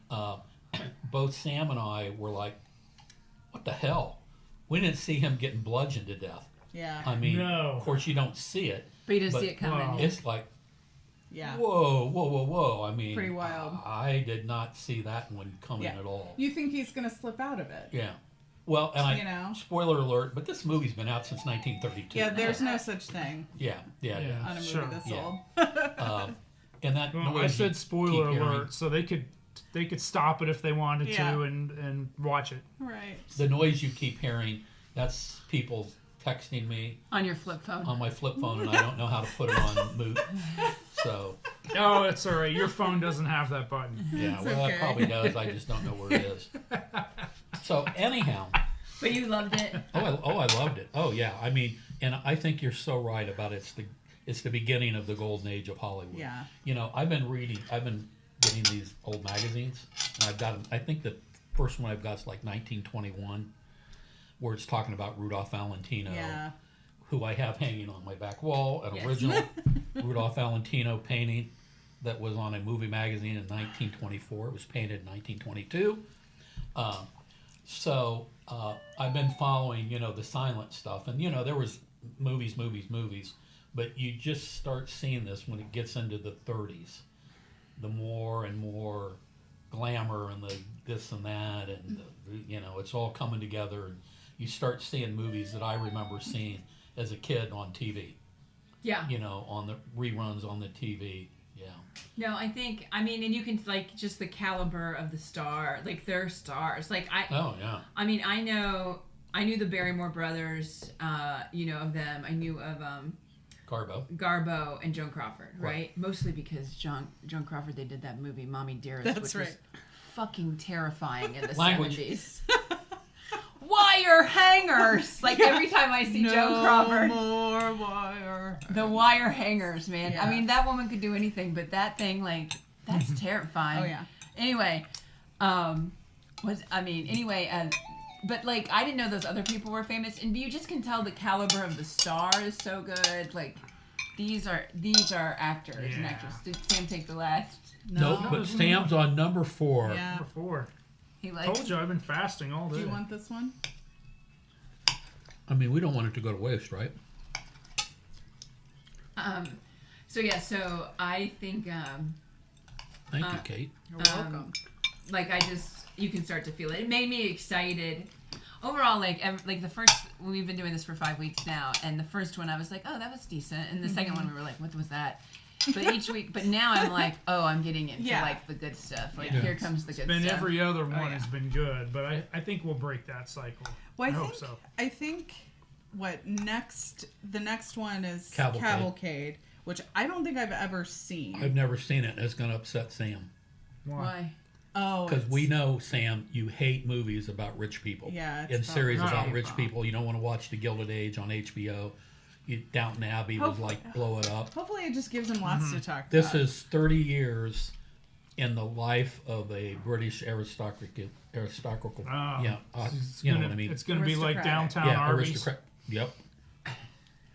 both Sam and I were like, "What the hell? We didn't see him getting bludgeoned to death." Yeah. I mean, No. of course you don't see it. But you didn't But- see it coming. Wow. yeah. It's like, Yeah. whoa. I mean, Pretty wild. I did not see that one coming Yeah. at all. You think he's gonna slip out of it? Yeah. Well, and You know. spoiler alert, but this movie's been out since 1932. Yeah. There's no such thing Yeah. Yeah. on a movie Sure. this Yeah. old. And that Well, noise I you said spoiler keep hearing. alert, so they could stop it if they wanted Yeah. to and watch it. Right. The noise you keep hearing, that's people texting me On your flip phone. on my flip phone, and I don't know how to put it on mute. So, Oh, it's all right. Your phone doesn't have that button. yeah, It's well, okay. it probably does. I just don't know where it is. So, anyhow, But you loved it. I loved it. Oh, yeah. I mean, and I think you're so right about it's the beginning of the golden age of Hollywood. Yeah. You know, I've been getting these old magazines, and I've got them. I think the first one I've got is like 1921, where it's talking about Rudolph Valentino, Yeah. who I have hanging on my back wall, an Yes. original Rudolph Valentino painting that was on a movie magazine in 1924. It was painted in 1922. So I've been following, the silent stuff, and there was movies, but you just start seeing this when it gets into the 30s. The more and more glamour and the this and that, and it's all coming together, and you start seeing movies that I remember seeing as a kid on TV. Yeah. On the reruns on the TV. Yeah. No, I mean, and you can, like, just the caliber of the star, like, they're stars. Like, Oh yeah. I mean, I knew the Barrymore brothers, of them. I knew of Garbo. Garbo and Joan Crawford, right? Right. Mostly because Joan Crawford, they did that movie, Mommy Dearest. That's which right. Was fucking terrifying in the Language. 70s. Wire hangers! Like every time I see Joan Crawford. More wire. The wire hangers, man. Yeah. I mean, that woman could do anything, but that thing, like, that's terrifying. Oh, yeah. Anyway, but like, I didn't know those other people were famous, and you just can tell the caliber of the star is so good. Like, these are actors and Yeah. actresses. Did Sam take the last? Nope, but Sam's on number 4. Yeah. Number 4. He likes. Told you I've been fasting all day. Do you want this one? I mean, we don't want it to go to waste, right? So I think Thank you, Kate. You're welcome. like you can start to feel it. It made me excited. Overall, like the first, we've been doing this for 5 weeks now, and the first one I was like, oh, that was decent, and the second one we were like, what was that? But each week, but now I'm like, oh, I'm getting into like the good stuff. Like here comes the good Been stuff. every other one yeah. has been good, but I think we'll break that cycle. Well, I hope so. I think the next one is Cavalcade. Cavalcade, which I don't think I've ever seen. I've never seen it, and it's going to upset Sam. Why? Oh, Because we know, Sam, you hate movies about rich people. Yeah, it's And series about- about No. rich people. You don't want to watch The Gilded Age on HBO. Downton Abbey was Hopefully- like, blow it up. Hopefully, it just gives him lots to talk This about. is 30 years in the life of a British aristocratic. Oh, Yeah, it's you know gonna- what I mean. It's going to be like Aristocratic. downtown Yeah, Arby's. aristocrat. Yep.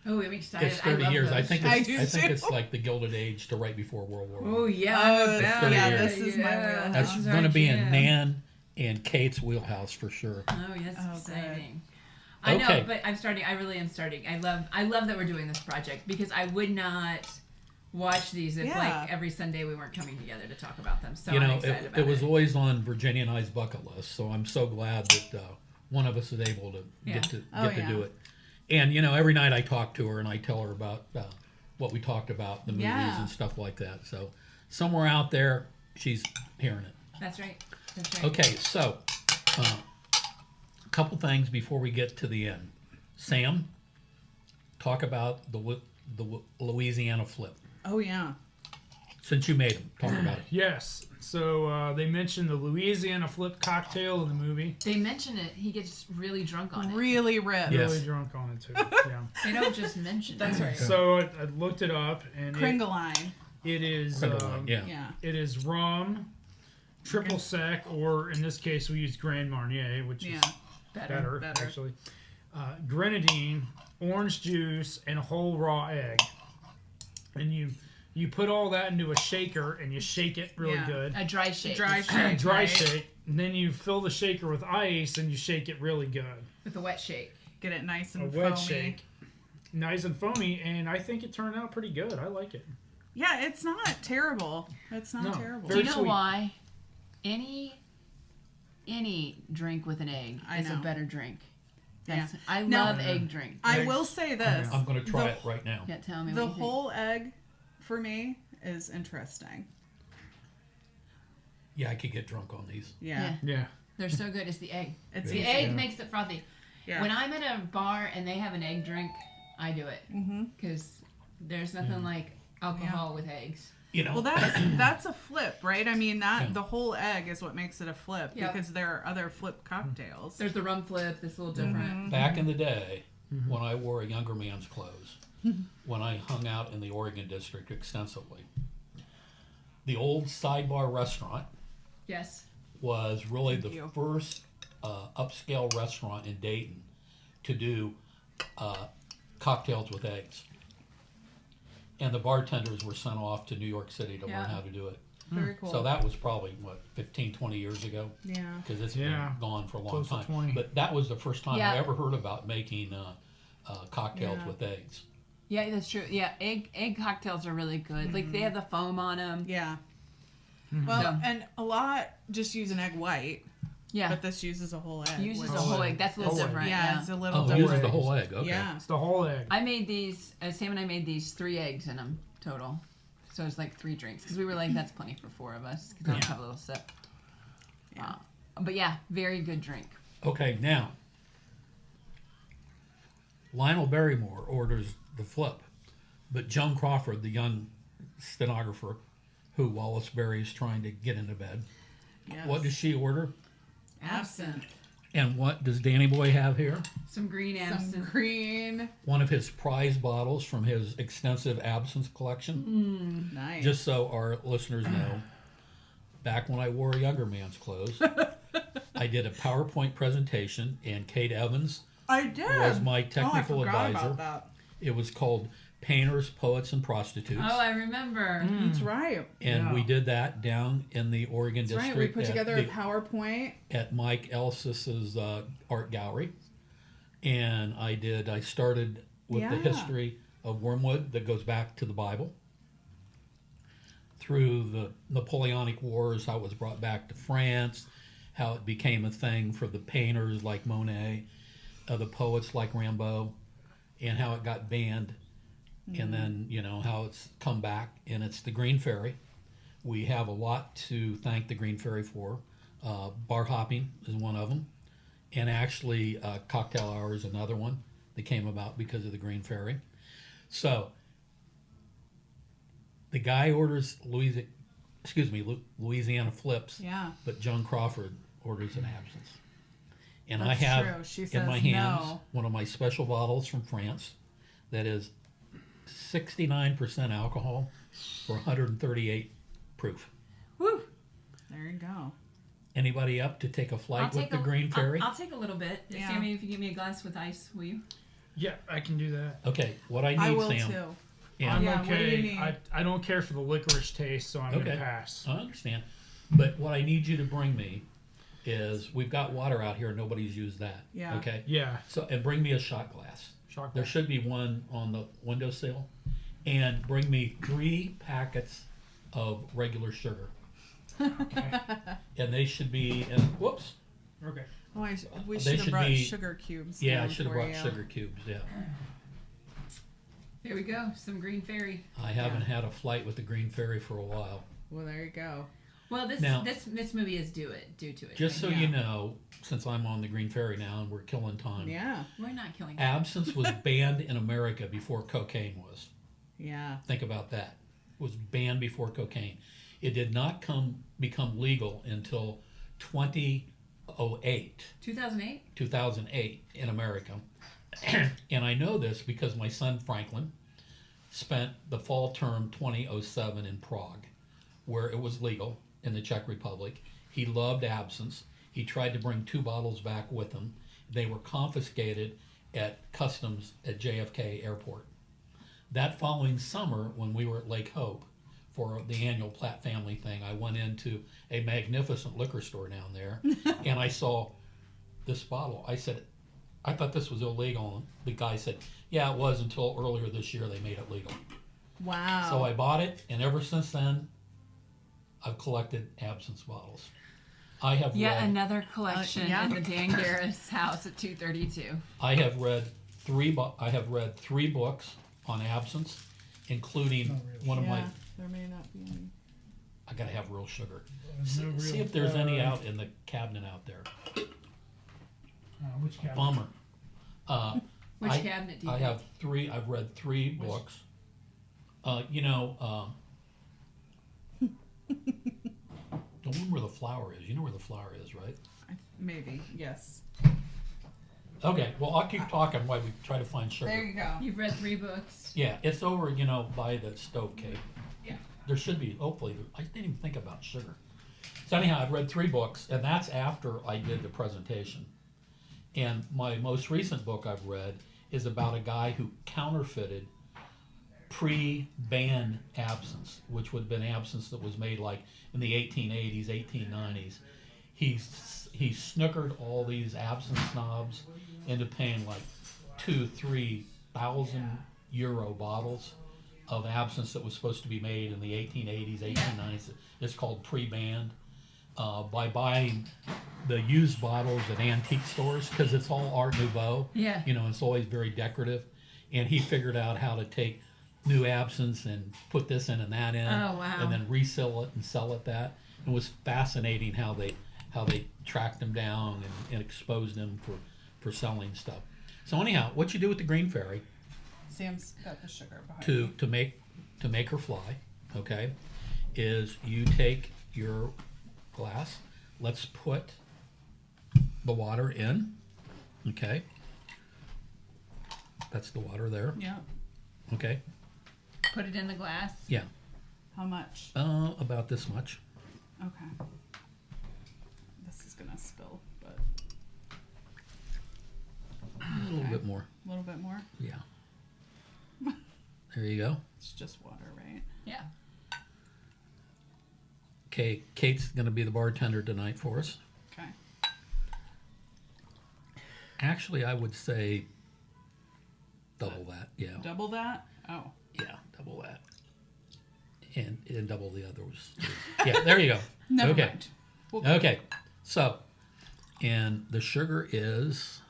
Oh, I'm excited. It's 30 I love years. those. I think I it's, do I think too. it's like the Gilded Age to right before World War Oh I. yeah, Oh, I bet. 30 yeah, years. this is my wheelhouse. That's This is going to our be in jam. Nan and Kate's wheelhouse for sure. Oh, yes, Oh, exciting. good. I know, Okay. but I'm starting. I really am starting. I love that we're doing this project because I would not watch these if Yeah. like every Sunday we weren't coming together to talk about them. So You I'm know, excited about it was always on Virginia and I's bucket list, so I'm so glad that one of us is able to Yeah. get to Oh, get to yeah. do it. And you know, every night I talk to her and I tell her about what we talked about, the movies Yeah. and stuff like that. So somewhere out there, she's hearing it. That's right. That's right. Okay, so a couple things before we get to the end. Sam, talk about the Louisiana Flip. Oh yeah. Since you made them, talk about it. Yes. So they mentioned the Louisiana Flip cocktail in the movie. They mention it. He gets really drunk on it. Really ripped. Yeah. Really drunk on it too. Yeah. They don't just mention it. right. So I looked it up, and Kringeline. it is Yeah. Yeah. it is rum, triple sec, or in this case we use Grand Marnier, which Yeah. is better. Actually. Grenadine, orange juice, and a whole raw egg. And you put all that into a shaker and you shake it really Yeah. good. A dry shake. Dry shake. Dry right? shake. And then you fill the shaker with ice and you shake it really good. With a wet shake. Get it nice A and wet foamy. shake. Nice and foamy, and I think it turned out pretty good. I like it. Yeah, it's not terrible. It's not No, terrible. Do very you know sweet. why? Any drink with an egg I is a know. better drink. Yeah. I Now- love egg drink. I Eggs. will say this. I'm going to try The- it right now. Yeah, tell me The what you whole egg, for me, is interesting. Yeah, I could get drunk on these. Yeah. think. Yeah. They're so good. It's the egg. It's The easy. egg Yeah. makes it frothy. Yeah. When I'm at a bar and they have an egg drink, I do it Mm-hmm. because there's nothing like alcohol with eggs. You know, Well, that's a flip, right? I mean, Yeah. the whole egg is what makes it a flip Yep. because there are other flip cocktails. There's the rum flip. That's a little different. back in the day when I wore a younger man's clothes, when I hung out in the Oregon district extensively, the old Sidebar restaurant Yes. was really Thank the you. first upscale restaurant in Dayton to do cocktails with eggs. And the bartenders were sent off to New York City to Yeah. learn how to do it. Very cool. So that was probably, 15, 20 years ago? yeah. Because it's Yeah. been gone for a long Close to time. 20. But that was the first time Yeah. I ever heard about making cocktails Yeah. with eggs. Yeah, that's true. Yeah, egg cocktails are really good. Like they have the foam on them. Yeah. Well, So- and a lot just use an egg white, Yeah. but this uses a whole egg. Uses which- the whole egg. That's a little Whole egg. different. yeah, Yeah. it's a little Oh, it different. uses the whole egg. Okay. Yeah. It's the whole egg. I made these. Sam and I made these 3 eggs in them total. So it's like 3 drinks because we were like, that's plenty for 4 of us because I'll Yeah. have a little sip. Yeah. But yeah, very good drink. Okay, now Lionel Barrymore orders the flip, but Joan Crawford, the young stenographer, who Wallace Berry is trying to get into bed, Yes. What does she order? Absinthe. And what does Danny Boy have here? Some green Some absinthe. green. One of his prize bottles from his extensive absinthe collection. Nice. Just so our listeners know, back when I wore a younger man's clothes, I did a PowerPoint presentation, and Kate Evans I did. was my technical I forgot advisor. about that. It was called Painters, Poets, and Prostitutes. Oh, I remember. That's right. And Yeah. we did that down in the Oregon That's right. district We put at together a the- PowerPoint. at Mike Elsis's art gallery. And I started with the Yeah. history of wormwood that goes back to the Bible, through the Napoleonic Wars, how it was brought back to France, how it became a thing for the painters like Monet, the poets like Rimbaud, and how it got banned. And then, how it's come back, and it's the Green Fairy. We have a lot to thank the Green Fairy for. Bar hopping is one of them. And actually, cocktail hour is another one that came about because of the Green Fairy. So, the guy orders Louisiana Flips, Yeah. but Joan Crawford orders an absinthe. And I That's have true. She in says my hands no. one of my special bottles from France that is 69% alcohol for 138 proof. Woo. There you go. Anybody up to take a flight with the Green Fairy? I'll take a little bit. Yeah. Sammy, if you give me a glass with ice, will you? Yeah, I can do that. Okay, what I need, I will Sam. too. And I'm Yeah, what do you okay. need? I don't care for the licorice taste, so I'm Okay. gonna pass. I understand. But what I need you to bring me is we've got water out here. Nobody's used that. Yeah. Okay. Yeah, So, and bring me a shot glass. chocolate. There should be one on the windowsill. And bring me 3 packets of regular sugar. Okay. And they should be, and whoops. Okay. Oh, we They should have should brought be- sugar cubes. Yeah, I down should have for brought you. sugar cubes. Yeah. Here we go. Some Green Fairy. I haven't had a flight with the Green Fairy for a while. Well, there you go. Well, Now- this movie is due to it. Just so right? you know, since I'm on the Green Fairy now and we're killing time, Yeah. We're not killing. absinthe was banned in America before cocaine was. Yeah. Think about that. It was banned before cocaine. It did not become legal until 2008, 2008. in America. And I know this because my son Franklin spent the fall term 2007 in Prague, where it was legal in the Czech Republic. He loved absinthe. He tried to bring 2 bottles back with him. They were confiscated at customs at JFK Airport. That following summer, when we were at Lake Hope for the annual Platt family thing, I went into a magnificent liquor store down there, and I saw this bottle. I said, I thought this was illegal. And the guy said, yeah, it was until earlier this year they made it legal. Wow. So I bought it, and ever since then, I've collected absinthe bottles. I have Yet read, another collection yeah. at the Dan Garris house at 232. I have read 3 books on absinthe, including one of yeah, my. there may not be any. I gotta have real sugar. There's no See real- if there's any out in the cabinet out there. Which cabinet? Bummer. Which I- cabinet do you I think? have 3. I've read 3 books. The one where the flower is. You know where the flower is, right? Maybe. Yes. Okay. Well, I'll keep talking while we try to find sugar. There you go. You've read 3 books. Yeah, it's over, by the stove cake. Yeah. There should be, hopefully, I didn't even think about sugar. So anyhow, I've read 3 books, and that's after I did the presentation. And my most recent book I've read is about a guy who counterfeited pre-ban absinthe, which would have been absinthe that was made like in the 1880s, 1890s. He snookered all these absinthe snobs into paying like 2,000-3,000 euro bottles of absinthe that was supposed to be made in the 1880s, 1890s. It's called pre-banned. By buying the used bottles at antique stores, because it's all Art Nouveau. Yeah. It's always very decorative. And he figured out how to take new absinthe and put this in and that in, Oh, wow. and then resell it and sell it that. It was fascinating how they tracked them down and exposed them for selling stuff. So anyhow, what you do with the Green Fairy Sam's got the sugar behind me. to make her fly, okay, is you take your glass, let's put the water in. Okay. That's the water there. Yeah. Okay. Put it in the glass. Yeah. How much? About this much. Okay. This is gonna spill, but A little bit more. a little bit more. Yeah. There you go. It's just water, right? Yeah. Okay, Kate's going to be the bartender tonight for us. Okay. Actually, I would say double that. Yeah. Double that? Oh. Yeah, double that. And double the others. Yeah, there you go. Never Okay. mind. We'll go. Okay. So, and the sugar is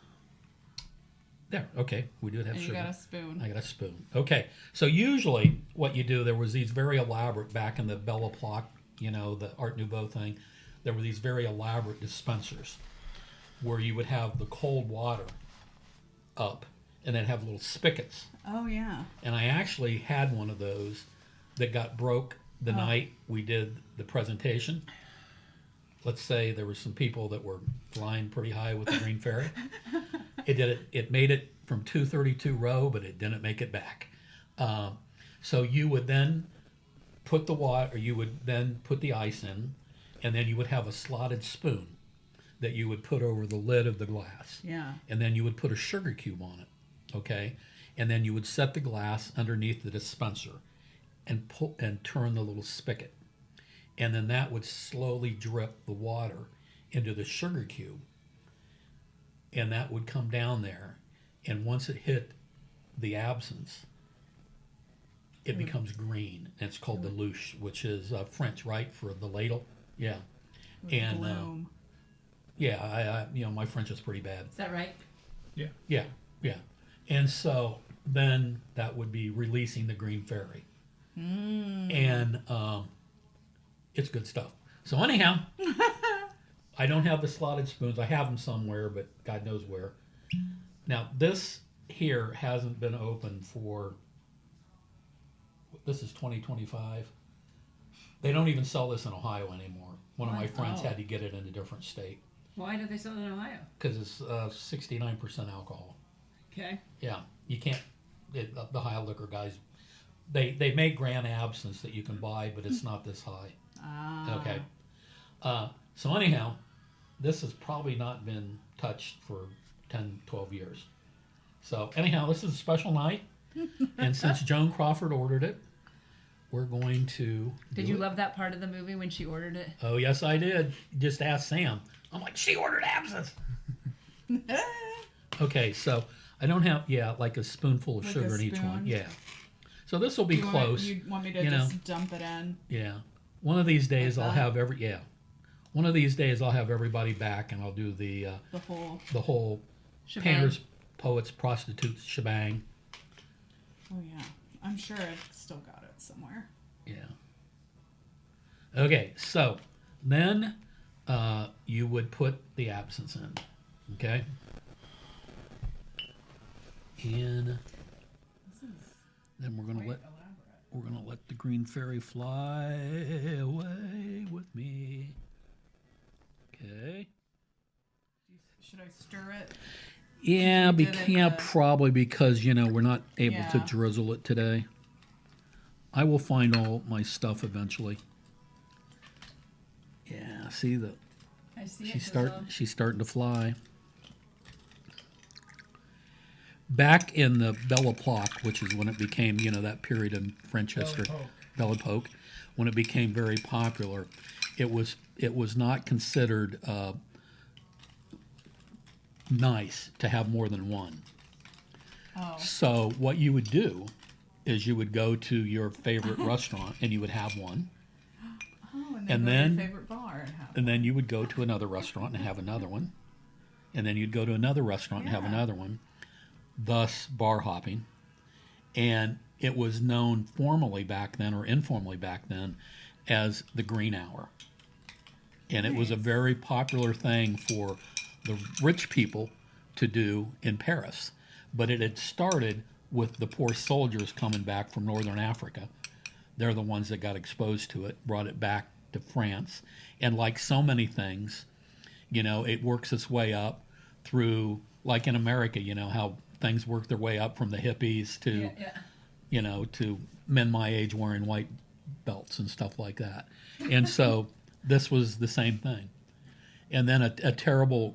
there. Okay, we do have And you sugar. got a spoon. I got a spoon. Okay, so usually what you do, there was these very elaborate, back in the Belle Epoque, you know, the Art Nouveau thing, there were these very elaborate dispensers where you would have the cold water up and then have little spigots. Oh yeah. And I actually had one of those that got broke the night we did the presentation. Let's say there were some people that were flying pretty high with the Green Fairy. It made it from 232 Wroe, but it didn't make it back. So you would then put the water, or you would then put the ice in, and then you would have a slotted spoon that you would put over the lid of the glass. Yeah. And then you would put a sugar cube on it, okay? And then you would set the glass underneath the dispenser and pull and turn the little spigot. And then that would slowly drip the water into the sugar cube. And that would come down there. And once it hit the absinthe, it becomes green. And it's called the louche, which is French, right, for the ladle? Yeah. And Bloom. yeah, I my French is pretty bad. Is that right? Yeah. Yeah, yeah. And so then that would be releasing the Green Fairy. And it's good stuff. So anyhow, I don't have the slotted spoons. I have them somewhere, but God knows where. Now this here hasn't been open for, this is 2025. They don't even sell this in Ohio anymore. One of my friends had to get it in a different state Why do they sell it in Ohio? because it's 69% alcohol. Okay. Yeah, you can't. The high liquor guys, they make Grand Absinthe that you can buy, but it's not this high. Ah. Okay. So anyhow, this has probably not been touched for 10, 12 years. So anyhow, this is a special night, and since Joan Crawford ordered it, we're going to. Did do you it. love that part of the movie when she ordered it? Oh yes, I did. Just ask Sam. I'm like, she ordered absinthe. Okay, so I don't have like a spoonful of Like sugar a in each one. spoon? Yeah. So this will be close. You want me to you know. just dump it in? Yeah. One of these days Like I'll that? have One of these days I'll have everybody back and I'll do the The whole. Shebang. painters, poets, prostitutes shebang. Oh yeah. I'm sure I've still got it somewhere. Yeah. Okay, so then you would put the absinthe in. Okay? And This is then we're gonna quite let elaborate. the Green Fairy fly away with me. Okay. Should I stir it? Yeah, we did it, probably because we're not able to Yeah. drizzle it today. I will find all my stuff eventually. Yeah, see I see she's it. she's starting to fly. Back in the Belle Epoque, which is when it became, that period in French history, Belle Epoque, when it became very popular, it was not considered nice to have more than one. Oh. So what you would do is you would go to your favorite restaurant and you would have one, Oh, and, And go to then- your favorite bar and have. and then you would go to another restaurant and have another one, and then you'd go to another restaurant and have Yeah. another one, thus bar hopping. And it was known formally back then or informally back then as the green hour. And it was a Nice. very popular thing for the rich people to do in Paris. But it had started with the poor soldiers coming back from northern Africa. They're the ones that got exposed to it, brought it back to France. And like so many things, it works its way up through, like in America, how things work their way up from the hippies to, to men my age wearing white belts and stuff like that. And so this was the same thing. And then a terrible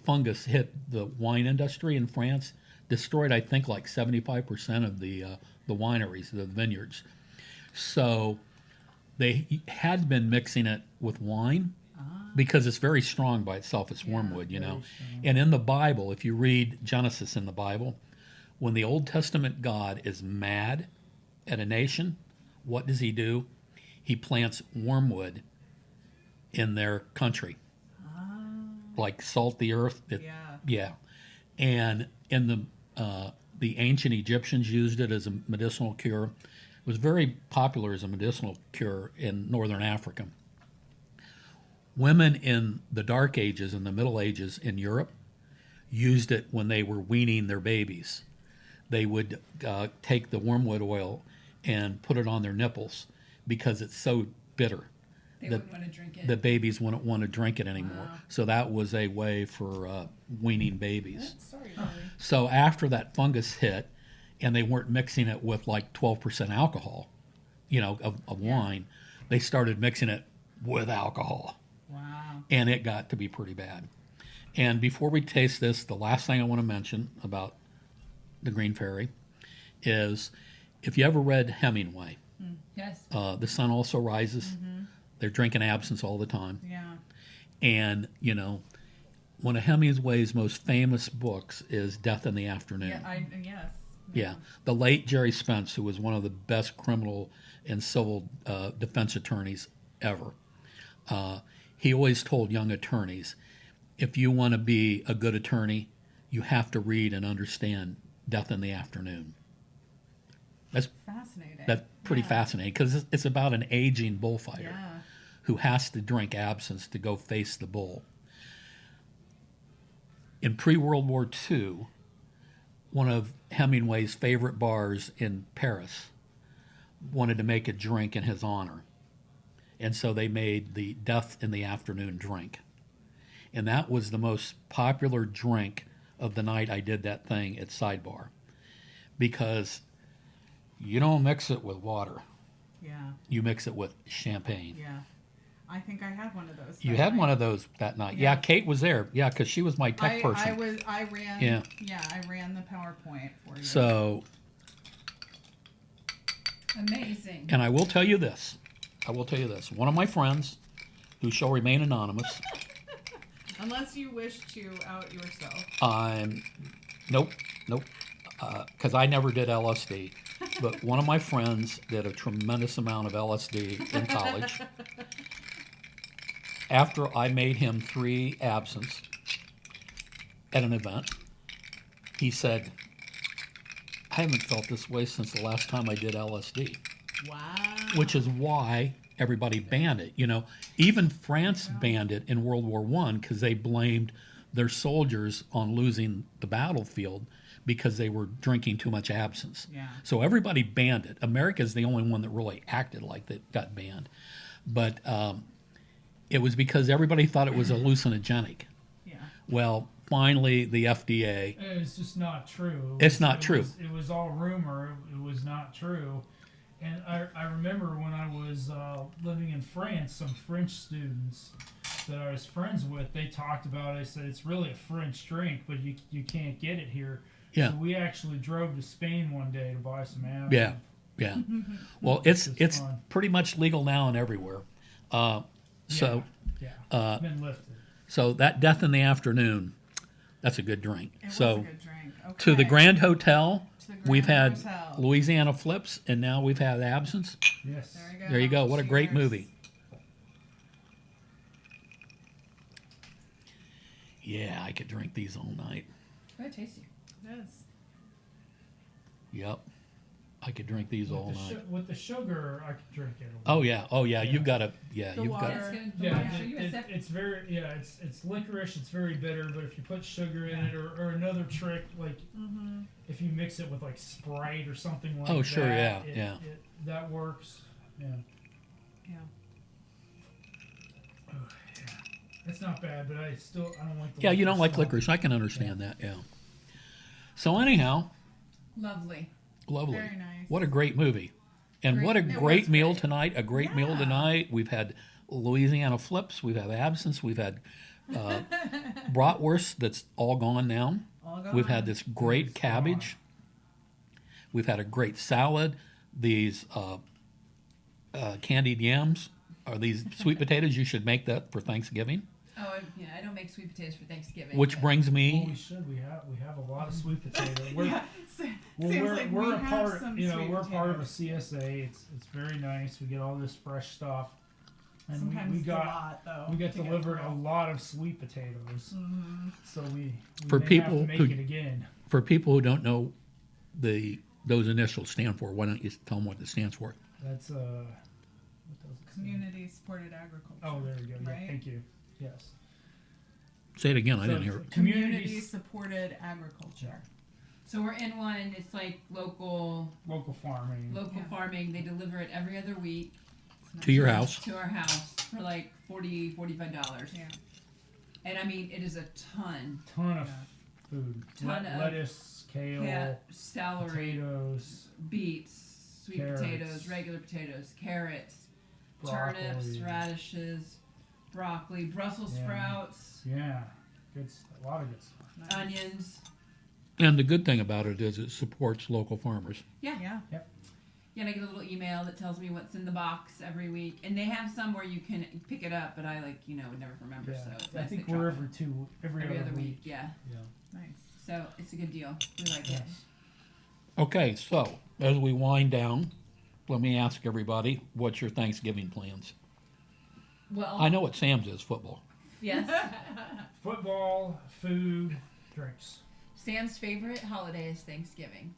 fungus hit the wine industry in France, destroyed, I think, like 75% of the wineries, the vineyards. So they had been mixing it with wine because it's very strong by itself. It's wormwood, And in the Bible, if you read Genesis in the Bible, when the Old Testament God is mad at a nation, what does he do? He plants wormwood in their country, like salt the earth. Yeah. And in the ancient Egyptians used it as a medicinal cure. It was very popular as a medicinal cure in northern Africa. Women in the Dark Ages and the Middle Ages in Europe used it when they were weaning their babies. They would take the wormwood oil and put it on their nipples because it's so bitter. They wouldn't want to drink it. The babies wouldn't want to drink it anymore. Wow. So that was a way for weaning babies. Sorry, Lily. So after that fungus hit, and they weren't mixing it with like 12% alcohol, of wine, they started mixing it with alcohol. Wow. And it got to be pretty bad. And before we taste this, the last thing I want to mention about the Green Fairy is, if you ever read Hemingway, Yes. The Sun Also Rises, they're drinking absinthe all the time. Yeah. And, one of Hemingway's most famous books is Death in the Afternoon. Yes. Yeah. The late Jerry Spence, who was one of the best criminal and civil defense attorneys ever, he always told young attorneys, if you want to be a good attorney, you have to read and understand Death in the Afternoon. That's Fascinating. pretty fascinating, because it's about an aging bullfighter Yeah. who has to drink absinthe to go face the bull. In pre-World War II, one of Hemingway's favorite bars in Paris wanted to make a drink in his honor. And so they made the Death in the Afternoon drink. And that was the most popular drink of the night I did that thing at Sidebar. Because you don't mix it with water. Yeah. You mix it with champagne. Yeah. I think I had one of those. You that had night. one of those that night. Yeah, Yeah. Kate was there. Yeah, because she was my tech person. I ran. Yeah. Yeah, I ran the PowerPoint for you. So, Amazing. and I will tell you this. One of my friends, who shall remain anonymous, Unless you wish to out yourself. nope, because I never did LSD. But one of my friends did a tremendous amount of LSD in college. After I made him 3 absinthes at an event, he said, I haven't felt this way since the last time I did LSD. Wow. Which is why everybody banned it. Even France banned it in World War I because they blamed their soldiers on losing the battlefield because they were drinking too much absinthe. Yeah. So everybody banned it. America's the only one that really acted like it got banned. But it was because everybody thought it was hallucinogenic. Yeah. Well, finally, the FDA... It's just not true. It's not true. It was all rumor. It was not true. And I remember when I was living in France, some French students that I was friends with, they talked about it. I said, it's really a French drink, but you can't get it here. Yeah. So we actually drove to Spain one day to buy some absinthe. Yeah, yeah. Well, it's fun. pretty much legal now and everywhere. So Yeah, it's been lifted. so that Death in the Afternoon, that's a good drink. It So was a good drink. Okay. to the Grand Hotel, To the Grand we've had Hotel. Louisiana Flips, and now we've had absinthe. Yes. There you go. There you go. What a great Cheers. movie. Yeah, I could drink these all night. Very tasty. It is. Yep. I could drink these all With night. with the sugar, I could drink it. Oh yeah. Yeah. You've got to. Yeah, The you've water. got. That's good. Yeah, I'll show you a sip. it's very it's licorice. It's very bitter, but if you put sugar in it, or another trick like if you mix it with like Sprite or something like that. Oh, sure, yeah, yeah. That works. Yeah. Yeah. It's not bad, but I don't like the Yeah, you don't like stuff. licorice. I can understand that. Yeah. So anyhow, Lovely. lovely. Very nice. What a great movie, and what a It great was meal great. tonight. A great meal Yeah. tonight. We've had Louisiana Flips. We've had absinthe. We've had Bratwurst that's all gone now. All We've gone. had this great cabbage. We've had a great salad. These candied yams are these sweet potatoes. You should make that for Thanksgiving. Oh, yeah. I don't make sweet potatoes for Thanksgiving. Which but- brings Well, me. we should. We have a lot of sweet potato. We're, Yeah. well, Seems we're, like we're we a have part. some You know, sweet we're part of a potatoes. CSA. It's very nice. We get all this fresh stuff, and Sometimes we it's got a lot, though. we get to delivered through. a lot of sweet potatoes. So we For may people have to make who- it again. For people who don't know those initials stand for, why don't you tell them what it stands for? That's what does it stand? Community supported agriculture. Oh, there you go. Yeah, Right? thank you. Yes. Say it again. I So didn't hear it. Community communities, supported agriculture. So we're in one. It's like local local farming. local Yeah. farming. They deliver it every other week To your house. to our house for like $45. Yeah. And I mean, it is a ton. Ton of Yeah. food. Ton of- Lettuce, kale, Yeah, celery, potatoes, beets, sweet Carrots. potatoes, regular potatoes, carrots, turnips, broccoli. radishes, broccoli, Brussels Yeah. sprouts, Yeah, good. A lot of good stuff. Nice. onions. And the good thing about it is it supports local farmers. Yeah. Yeah. Yeah, and I get a little email that tells me what's in the box every week. And they have some where you can pick it up, but I would never remember. Yeah, So it's I nice think they we're drop it every other other week. Yeah. Yeah. Nice. So it's a good deal. We like it. Yes. Okay, so as we wind down, let me ask everybody, what's your Thanksgiving plans? Well, I know what Sam's is, football. yes. Football, food, drinks. Sam's favorite holiday is Thanksgiving.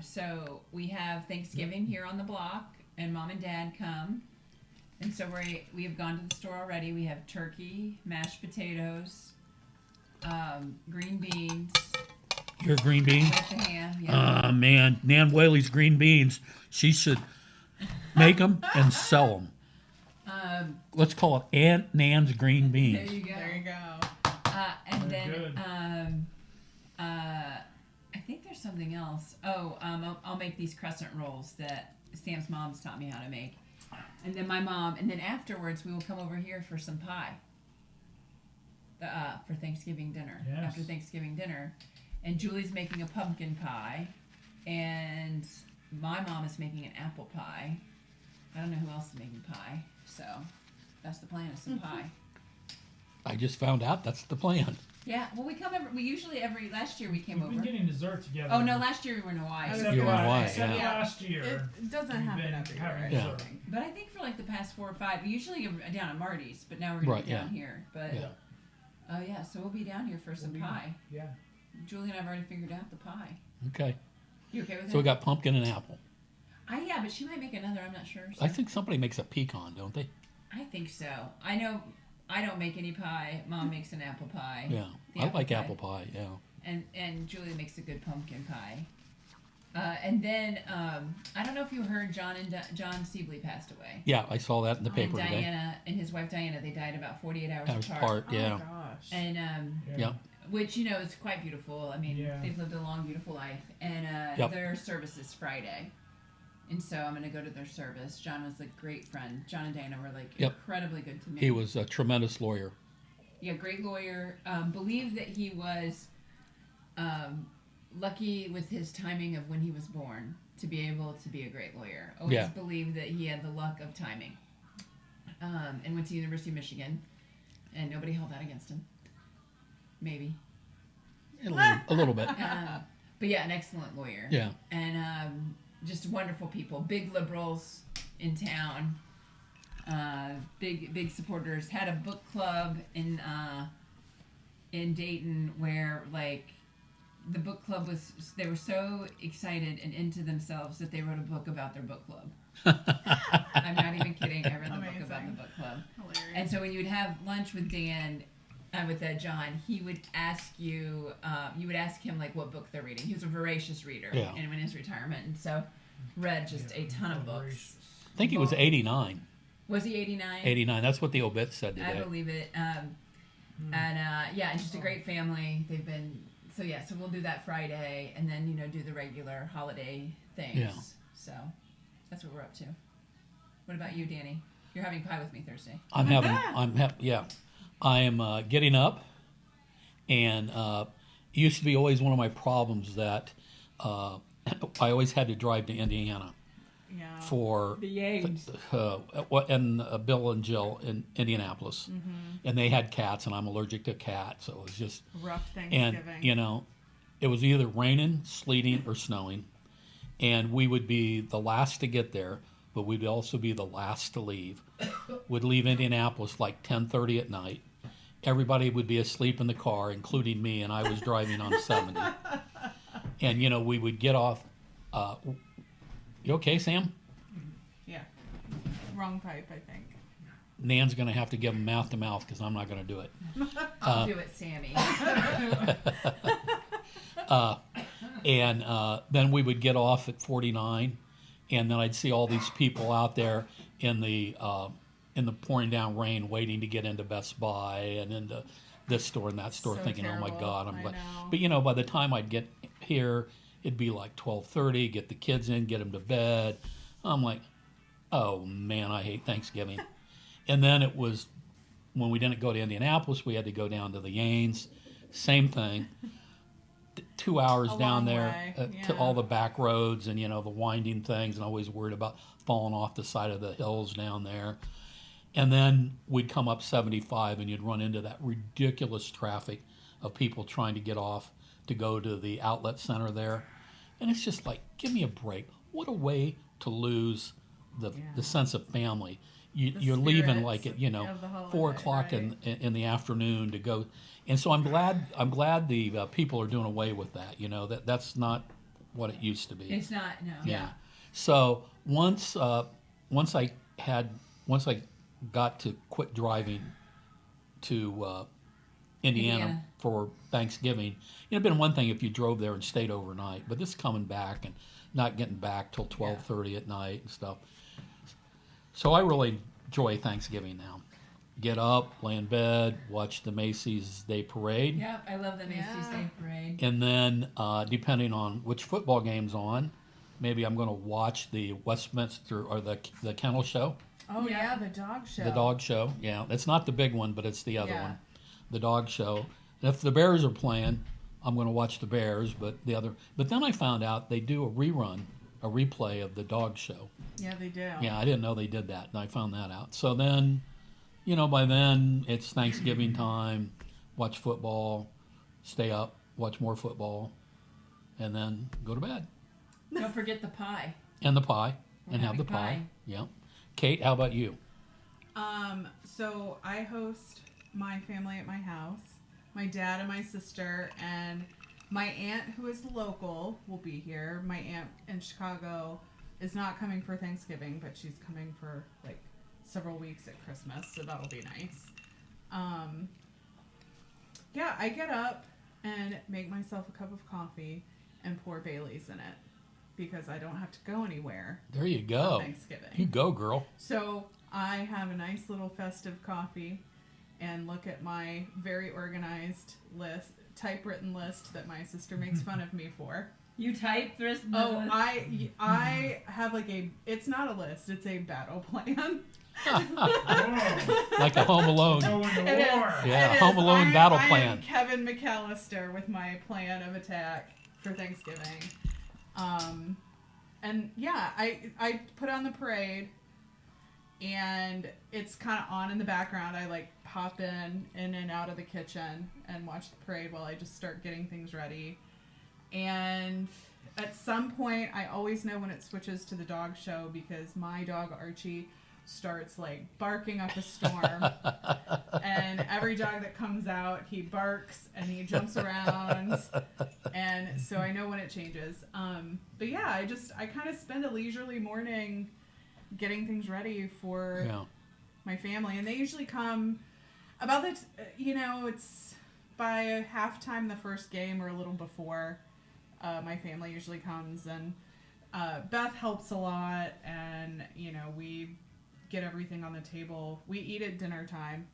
So we have Thanksgiving here on the block, and Mom and Dad come, and so we have gone to the store already. We have turkey, mashed potatoes, green beans Your green beans? with the ham. Yeah. Man, Nan Whaley's green beans. She should make them and sell them. Let's call it Aunt Nan's green There beans. you go. There you go. And They're then good. I think there's something else. Oh, I'll make these crescent rolls that Sam's mom's taught me how to make. And then my mom, and then afterwards we will come over here for some pie. For Thanksgiving dinner. Yes. After Thanksgiving dinner. And Julie's making a pumpkin pie. And my mom is making an apple pie. I don't know who else is making pie. So that's the plan, is some pie. I just found out that's the plan. Yeah, well, we usually last year we came We've been over. getting dessert together. Oh, no, last year we were in Hawaii. Except, You were in Hawaii, except yeah. last year. It doesn't We've happen been everywhere. having I Yeah. don't dessert. think. But I think for like the past 4 or 5, we usually are down at Marty's, but now we're going Right, to be down yeah. here. But, Yeah. oh, yeah, so we'll be down here for some We'll be- pie. Yeah. Julie and I have already figured out the pie. Okay. You okay with So we that? got pumpkin and apple. Yeah, but she might make another, I'm not sure. So. I think somebody makes a pecan, don't they? I think so. I know I don't make any pie. Mom makes an apple pie. Yeah. The I like pie. apple pie, yeah. And Julie makes a good pumpkin pie. And then I don't know if you heard John Sibley passed away. Yeah, I saw that in the paper and today. Diana and his wife Diana, they died about 48 hours That was apart. part, yeah. Oh my gosh. And Yeah. which is quite beautiful. I mean, Yeah. they've lived a long, beautiful life. And Yep. their service is Friday, and so I'm going to go to their service. John was a great friend. John and Diana were like Yep. incredibly good to me. He was a tremendous lawyer. Yeah, great lawyer. Believed that he was lucky with his timing of when he was born to be able to be a great lawyer. Always Yeah. believed that he had the luck of timing. And went to University of Michigan, and nobody held that against him. Maybe. A little bit. But yeah, an excellent lawyer. Yeah. And just wonderful people. Big liberals in town. Big supporters. Had a book club in Dayton where the book club they were so excited and into themselves that they wrote a book about their book club. I'm not even kidding. I read the book about the Amazing. book club. Hilarious. And so when you would have lunch with Dan, with John, he would ask you, you would ask him what book they're reading. He was a voracious reader, Yeah. and in his retirement, and so read just a ton of books. I think he was 89. Was he 89? 89. That's what the obit said I today. believe it. And yeah, it's just a great family. They've been so we'll do that Friday, and then do the regular holiday things. Yeah. So that's what we're up to. What about you, Danny? You're having pie with me Thursday. I am getting up, and it used to be always one of my problems that I always had to drive to Indiana Yeah. for The Yangs. and Bill and Jill in Indianapolis, and they had cats, and I'm allergic to cats, so it was just Rough and Thanksgiving. it was either raining, sleeting, or snowing, and we would be the last to get there, but we'd also be the last to leave. Would leave Indianapolis like 10:30 at night. Everybody would be asleep in the car, including me, and I was driving on 70. And we would get off. You okay, Sam? Yeah. Wrong pipe, I think. Nan's going to have to give him mouth to mouth because I'm not going to do it. I'll do it, Sammy. And then we would get off at 49, and then I'd see all these people out there in the pouring down rain, waiting to get into Best Buy and into this store and that store, So thinking, "Oh my terrible. God, I'm I glad." know. But by the time I'd get here, it'd be like 12:30. Get the kids in, get them to bed. I'm like, "Oh man, I hate Thanksgiving." And then it was when we didn't go to Indianapolis, we had to go down to the Yanes. Same thing. 2 hours A down long there way, to yeah. all the back roads and the winding things, and always worried about falling off the side of the hills down there. And then we'd come up 75, and you'd run into that ridiculous traffic of people trying to get off to go to the outlet center there. And it's just like, give me a break. What a way to lose the sense of family. You're leaving like at of the holiday, 4 o'clock right. in the afternoon to go, and so I'm glad the people are doing away with that. That's not what it used to be. It's not, no. Yeah. So once I got to quit driving to Indiana for Thanksgiving, it'd been one thing if you drove there and stayed overnight, but this coming back and not getting back till 12:30 at night and stuff. So I really enjoy Thanksgiving now. Get up, lay in bed, watch the Macy's Day Parade. Yep, I love the Macy's Day Parade. And then, depending on which football game's on, maybe I'm going to watch the Westminster or the Kennel Show, Oh, yeah, the dog show. the dog show. Yeah, it's not the big one, but it's the other Yeah. one, the dog show. And if the Bears are playing, I'm going to watch the Bears. But then I found out they do a replay of the dog show. Yeah, they do. Yeah, I didn't know they did that, and I found that out. So then, by then it's Thanksgiving time. Watch football, stay up, watch more football, and then go to bed. Don't forget the pie. And the pie, We're and have the having pie. pie. Yeah. Kate, how about you? So I host my family at my house. My dad and my sister and my aunt, who is local, will be here. My aunt in Chicago is not coming for Thanksgiving, but she's coming for like several weeks at Christmas, so that'll be nice. Yeah, I get up and make myself a cup of coffee and pour Bailey's in it because I don't have to go anywhere There you on go. Thanksgiving. You go, girl. So I have a nice little festive coffee and look at my very organized list, typewritten list that my sister makes fun of me for. You type this? Oh, I have like it's not a list, it's a battle plan. Like a Home Alone. Going to It is. war. Yeah, It Home is. Alone battle I plan. am Kevin McAllister with my plan of attack for Thanksgiving. And yeah, I put on the parade, and it's kind of on in the background. I like pop in and out of the kitchen and watch the parade while I just start getting things ready. And at some point, I always know when it switches to the dog show because my dog Archie starts like barking up a storm. And every dog that comes out, he barks and he jumps around. And so I know when it changes. But yeah, I kind of spend a leisurely morning getting things ready for Yeah. my family. And they usually come about it's by halftime the first game or a little before. My family usually comes, and Beth helps a lot, and we get everything on the table. We eat at dinner time.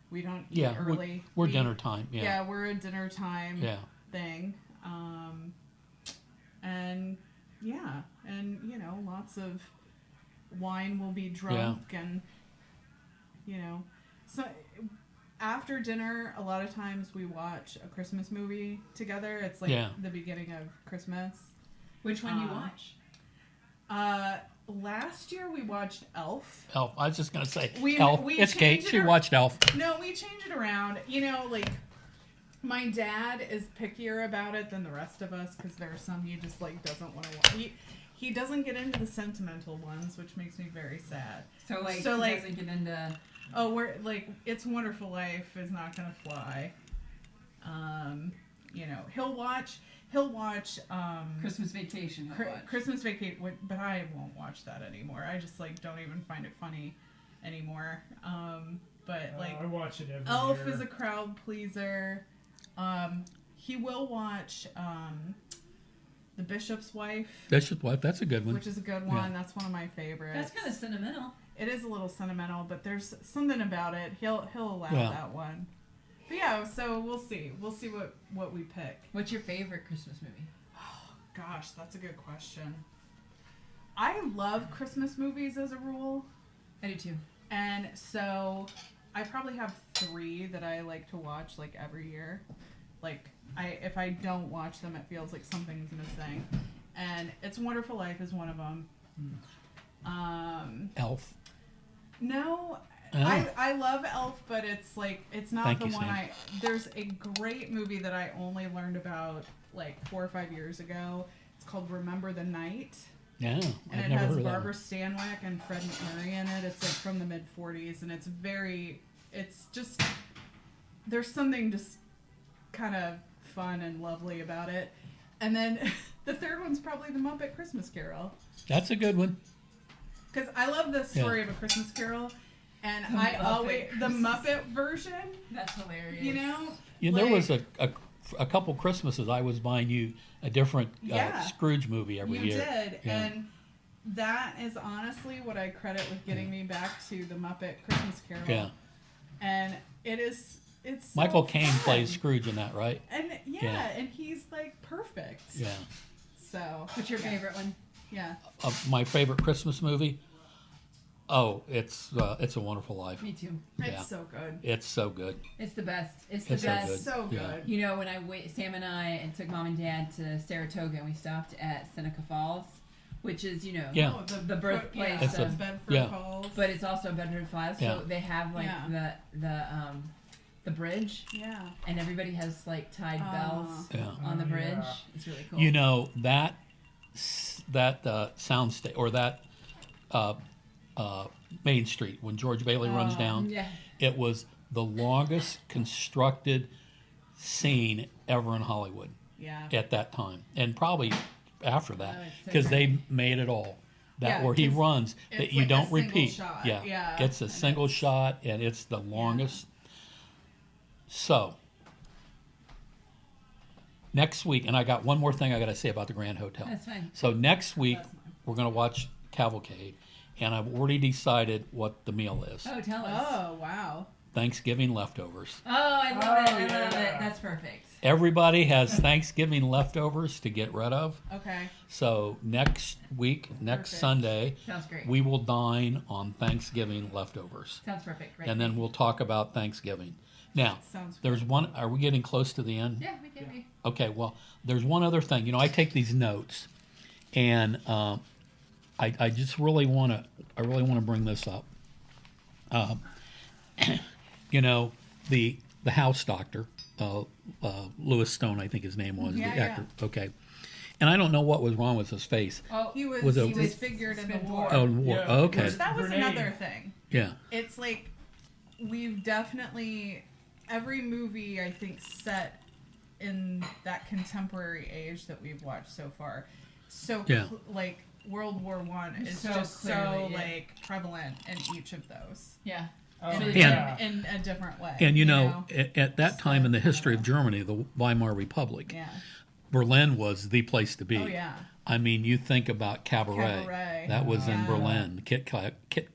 We don't eat Yeah, early. we're dinner time. Yeah. Yeah, we're a dinner time Yeah. thing. And yeah, and you know, lots of wine will be drunk, and you know, so after dinner, a lot of times we watch a Christmas movie together. It's like the beginning of Christmas. Which one you watch? Last year we watched Elf. Elf. I was just gonna say We Elf. It's Kate. changed She it watched Elf. No, we change it around. You know, like my dad is pickier about it than the rest of us because there are some he just like doesn't want to watch. He doesn't get into the sentimental ones, which makes me very sad. So he doesn't get into. Oh, we're like It's a Wonderful Life is not gonna fly. You know, he'll watch Christmas Vacation. Christmas Vacation, but I won't watch that anymore. I just like don't even find it funny anymore. But like I watch it every Elf year. is a crowd pleaser. He will watch The Bishop's Wife. Bishop's Wife. That's a good one. Which is a good one. Yeah. That's one of my favorites. That's kind of sentimental. It is a little sentimental, but there's something about it. He'll allow that one. But yeah, so we'll see. We'll see what we pick. What's your favorite Christmas movie? Oh, gosh, that's a good question. I love Christmas movies as a rule. I do too. And so I probably have 3 that I like to watch like every year. Like if I don't watch them, it feels like something's missing. And It's a Wonderful Life is one of them. Elf. No, Oh. I love Elf, but it's like it's not Thank the you, one Sam. There's a great movie that I only learned about like 4 or 5 years ago. It's called Remember the Night. Yeah, And I've it never has heard of that. Barbara Stanwyck and Fred McMurray in it. It's like from the mid-40s, and it's just, there's something just kind of fun and lovely about it. And then the third one's probably The Muppet Christmas Carol. That's a good one. Because I love the story of A Christmas Carol, and the Muppet version. That's hilarious. You know, There was a couple Christmases I was buying you a different Scrooge movie every year. You did, Yeah. and that is honestly what I credit with getting me back to the Muppet Christmas Carol. Yeah. And it's so Michael Caine fun. plays Scrooge in that, right? And Yeah. and he's like perfect. Yeah. So What's your favorite one? Yeah. My favorite Christmas movie? Oh, it's A Wonderful Life. Me too. It's Yeah. so good. It's so good. It's the best. It's the It's so best. good. So good. Yeah. You know, when Sam and I took Mom and Dad to Saratoga, and we stopped at Seneca Falls, which is, you know, Yeah. Oh, the birthplace It's a- of, Bedford Falls. but it's also Bedford Falls. So Yeah. they have like the bridge, yeah. and everybody has like tied bells Yeah. on the bridge. Yeah. It's really cool. You know, that soundstage, or that Main Street, when George Bailey runs down, yeah. it was the longest constructed scene ever in Hollywood Yeah. at that time, and probably after Oh, that, it's so because great. they made it all. That Yeah, where he 'cause runs, that it's you like a don't single repeat. shot. Yeah, Yeah, it's a and single shot, and it's the longest. So next week, and I got one more thing I got to say about the Grand Hotel. That's fine. So next week That's fine. we're going to watch Cavalcade, and I've already decided what the meal is. Oh, tell us. Oh wow. Thanksgiving leftovers. Oh, I love it. I love yeah. it. That's perfect. Everybody has Thanksgiving leftovers to get rid of. Okay. So next week, next Perfect. Sunday, Sounds great. we will dine on Thanksgiving leftovers. Sounds perfect. Right. And then we'll talk about Thanksgiving. Now, Sounds there's one. Are we getting close to the end? Yeah, we can be. Okay. Well, there's one other thing. You know, I take these notes, and I just really want to. I really want to bring this up. You know, the house doctor, Louis Stone, I think his name was, Yeah, the actor. Okay. And I don't know what was wrong with his face. Oh, He was Was it- he disfigured in the war. Oh, war. Yeah. Okay. Was- That was Grenade. another thing. Yeah. It's like we've definitely every movie I think set in that contemporary age that we've watched so far. So Yeah. like World War I is So just so clearly, yeah. like prevalent in each of those. yeah. Oh, In, yeah. in a different way. And you know, at that time in the history of Germany, the Weimar Republic, Yeah. Berlin was the place to be. Oh yeah. I mean, you think about Cabaret. Cabaret. That was in Yeah. Berlin, Kit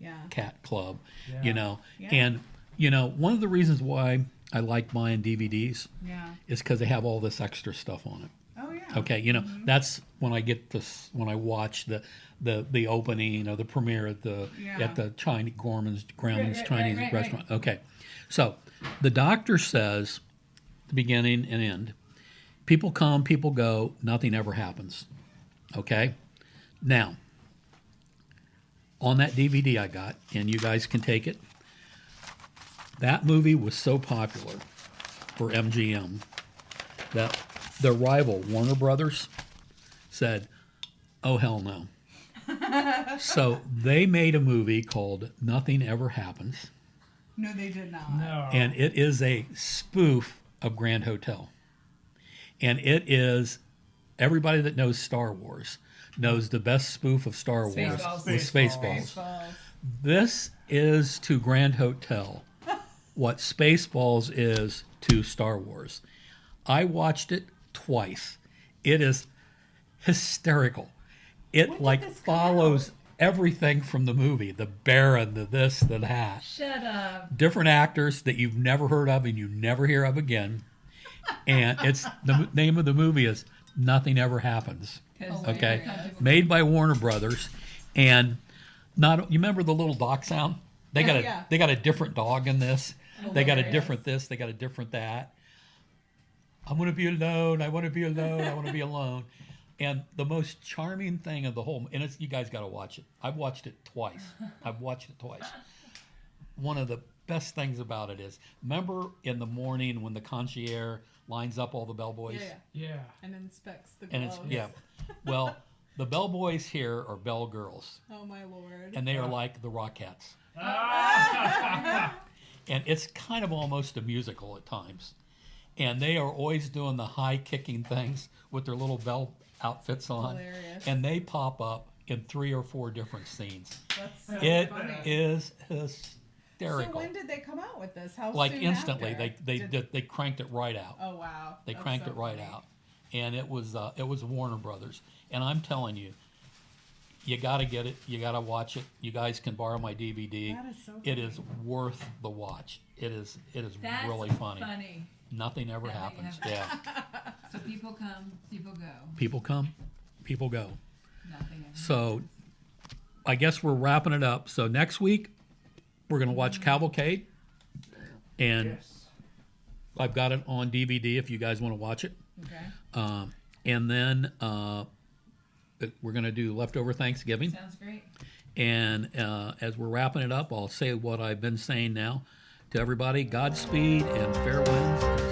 Yeah. Kat Club, Yeah. you know. Yeah. And, you know, one of the reasons why I like buying DVDs Yeah. is because they have all this extra stuff on it. Oh yeah. Okay, you know, that's when I get this, when I watch the opening or the premiere at the Yeah. Chinese Grauman's right, Chinese right. restaurant. Okay, so the doctor says, the beginning and end, people come, people go, nothing ever happens. Okay, now on that DVD I got, and you guys can take it. That movie was so popular for MGM that the rival Warner Brothers said, "Oh hell no." So they made a movie called Nothing Ever Happens, No, they did not. No. and it is a spoof of Grand Hotel. And it is, everybody that knows Star Wars knows the best spoof of Star Wars Spaceballs. was Spaceballs. Spaceballs. This is to Grand Hotel what Spaceballs is to Star Wars. I watched it twice. It is hysterical. It did like this come follows everything from the movie, the Baron, the this, the that. Shut up. Different actors that you've never heard of and you never hear of again. And it's the name of the movie is Nothing Ever Happens. Okay, made by Warner Brothers, and not you remember the little dog sound? They got a Yeah. they got a different dog in this. They got a Hilarious. different this. They got a different that. I want to be alone. I want to be alone. I want to be alone. And the most charming thing of the whole, and it's, you guys got to watch it. I've watched it twice. One of the best things about it is, remember in the morning when the concierge lines up all the bellboys? Yeah. Yeah. And inspects the And gloves. it's, yeah. Well, the bellboys here are bell girls, Oh my lord. and they are like the Rockettes. And it's kind of almost a musical at times. And they are always doing the high kicking things with their little bell outfits on. Hilarious. And they pop up in 3 or 4 different scenes. That's so It funny. is So hysterical. when did they come out with this? How Like soon instantly, after? they cranked it right out. Oh wow. They That's cranked so it right funny. out, and it was Warner Brothers. And I'm telling you, you got to get it. You got to watch it. You guys can borrow my DVD. That is so It funny. is worth the watch. It is That's really funny. funny. Nothing ever Nothing happens. ever- Yeah, So people come, people go. people come, people go. Nothing ever. So I guess we're wrapping it up. So next week we're gonna watch Cavalcade, and Yes. I've got it on DVD if you guys want to watch it. Okay. And then we're going to do Leftover Thanksgiving. Sounds great. And as we're wrapping it up, I'll say what I've been saying now to everybody. Godspeed and fair winds.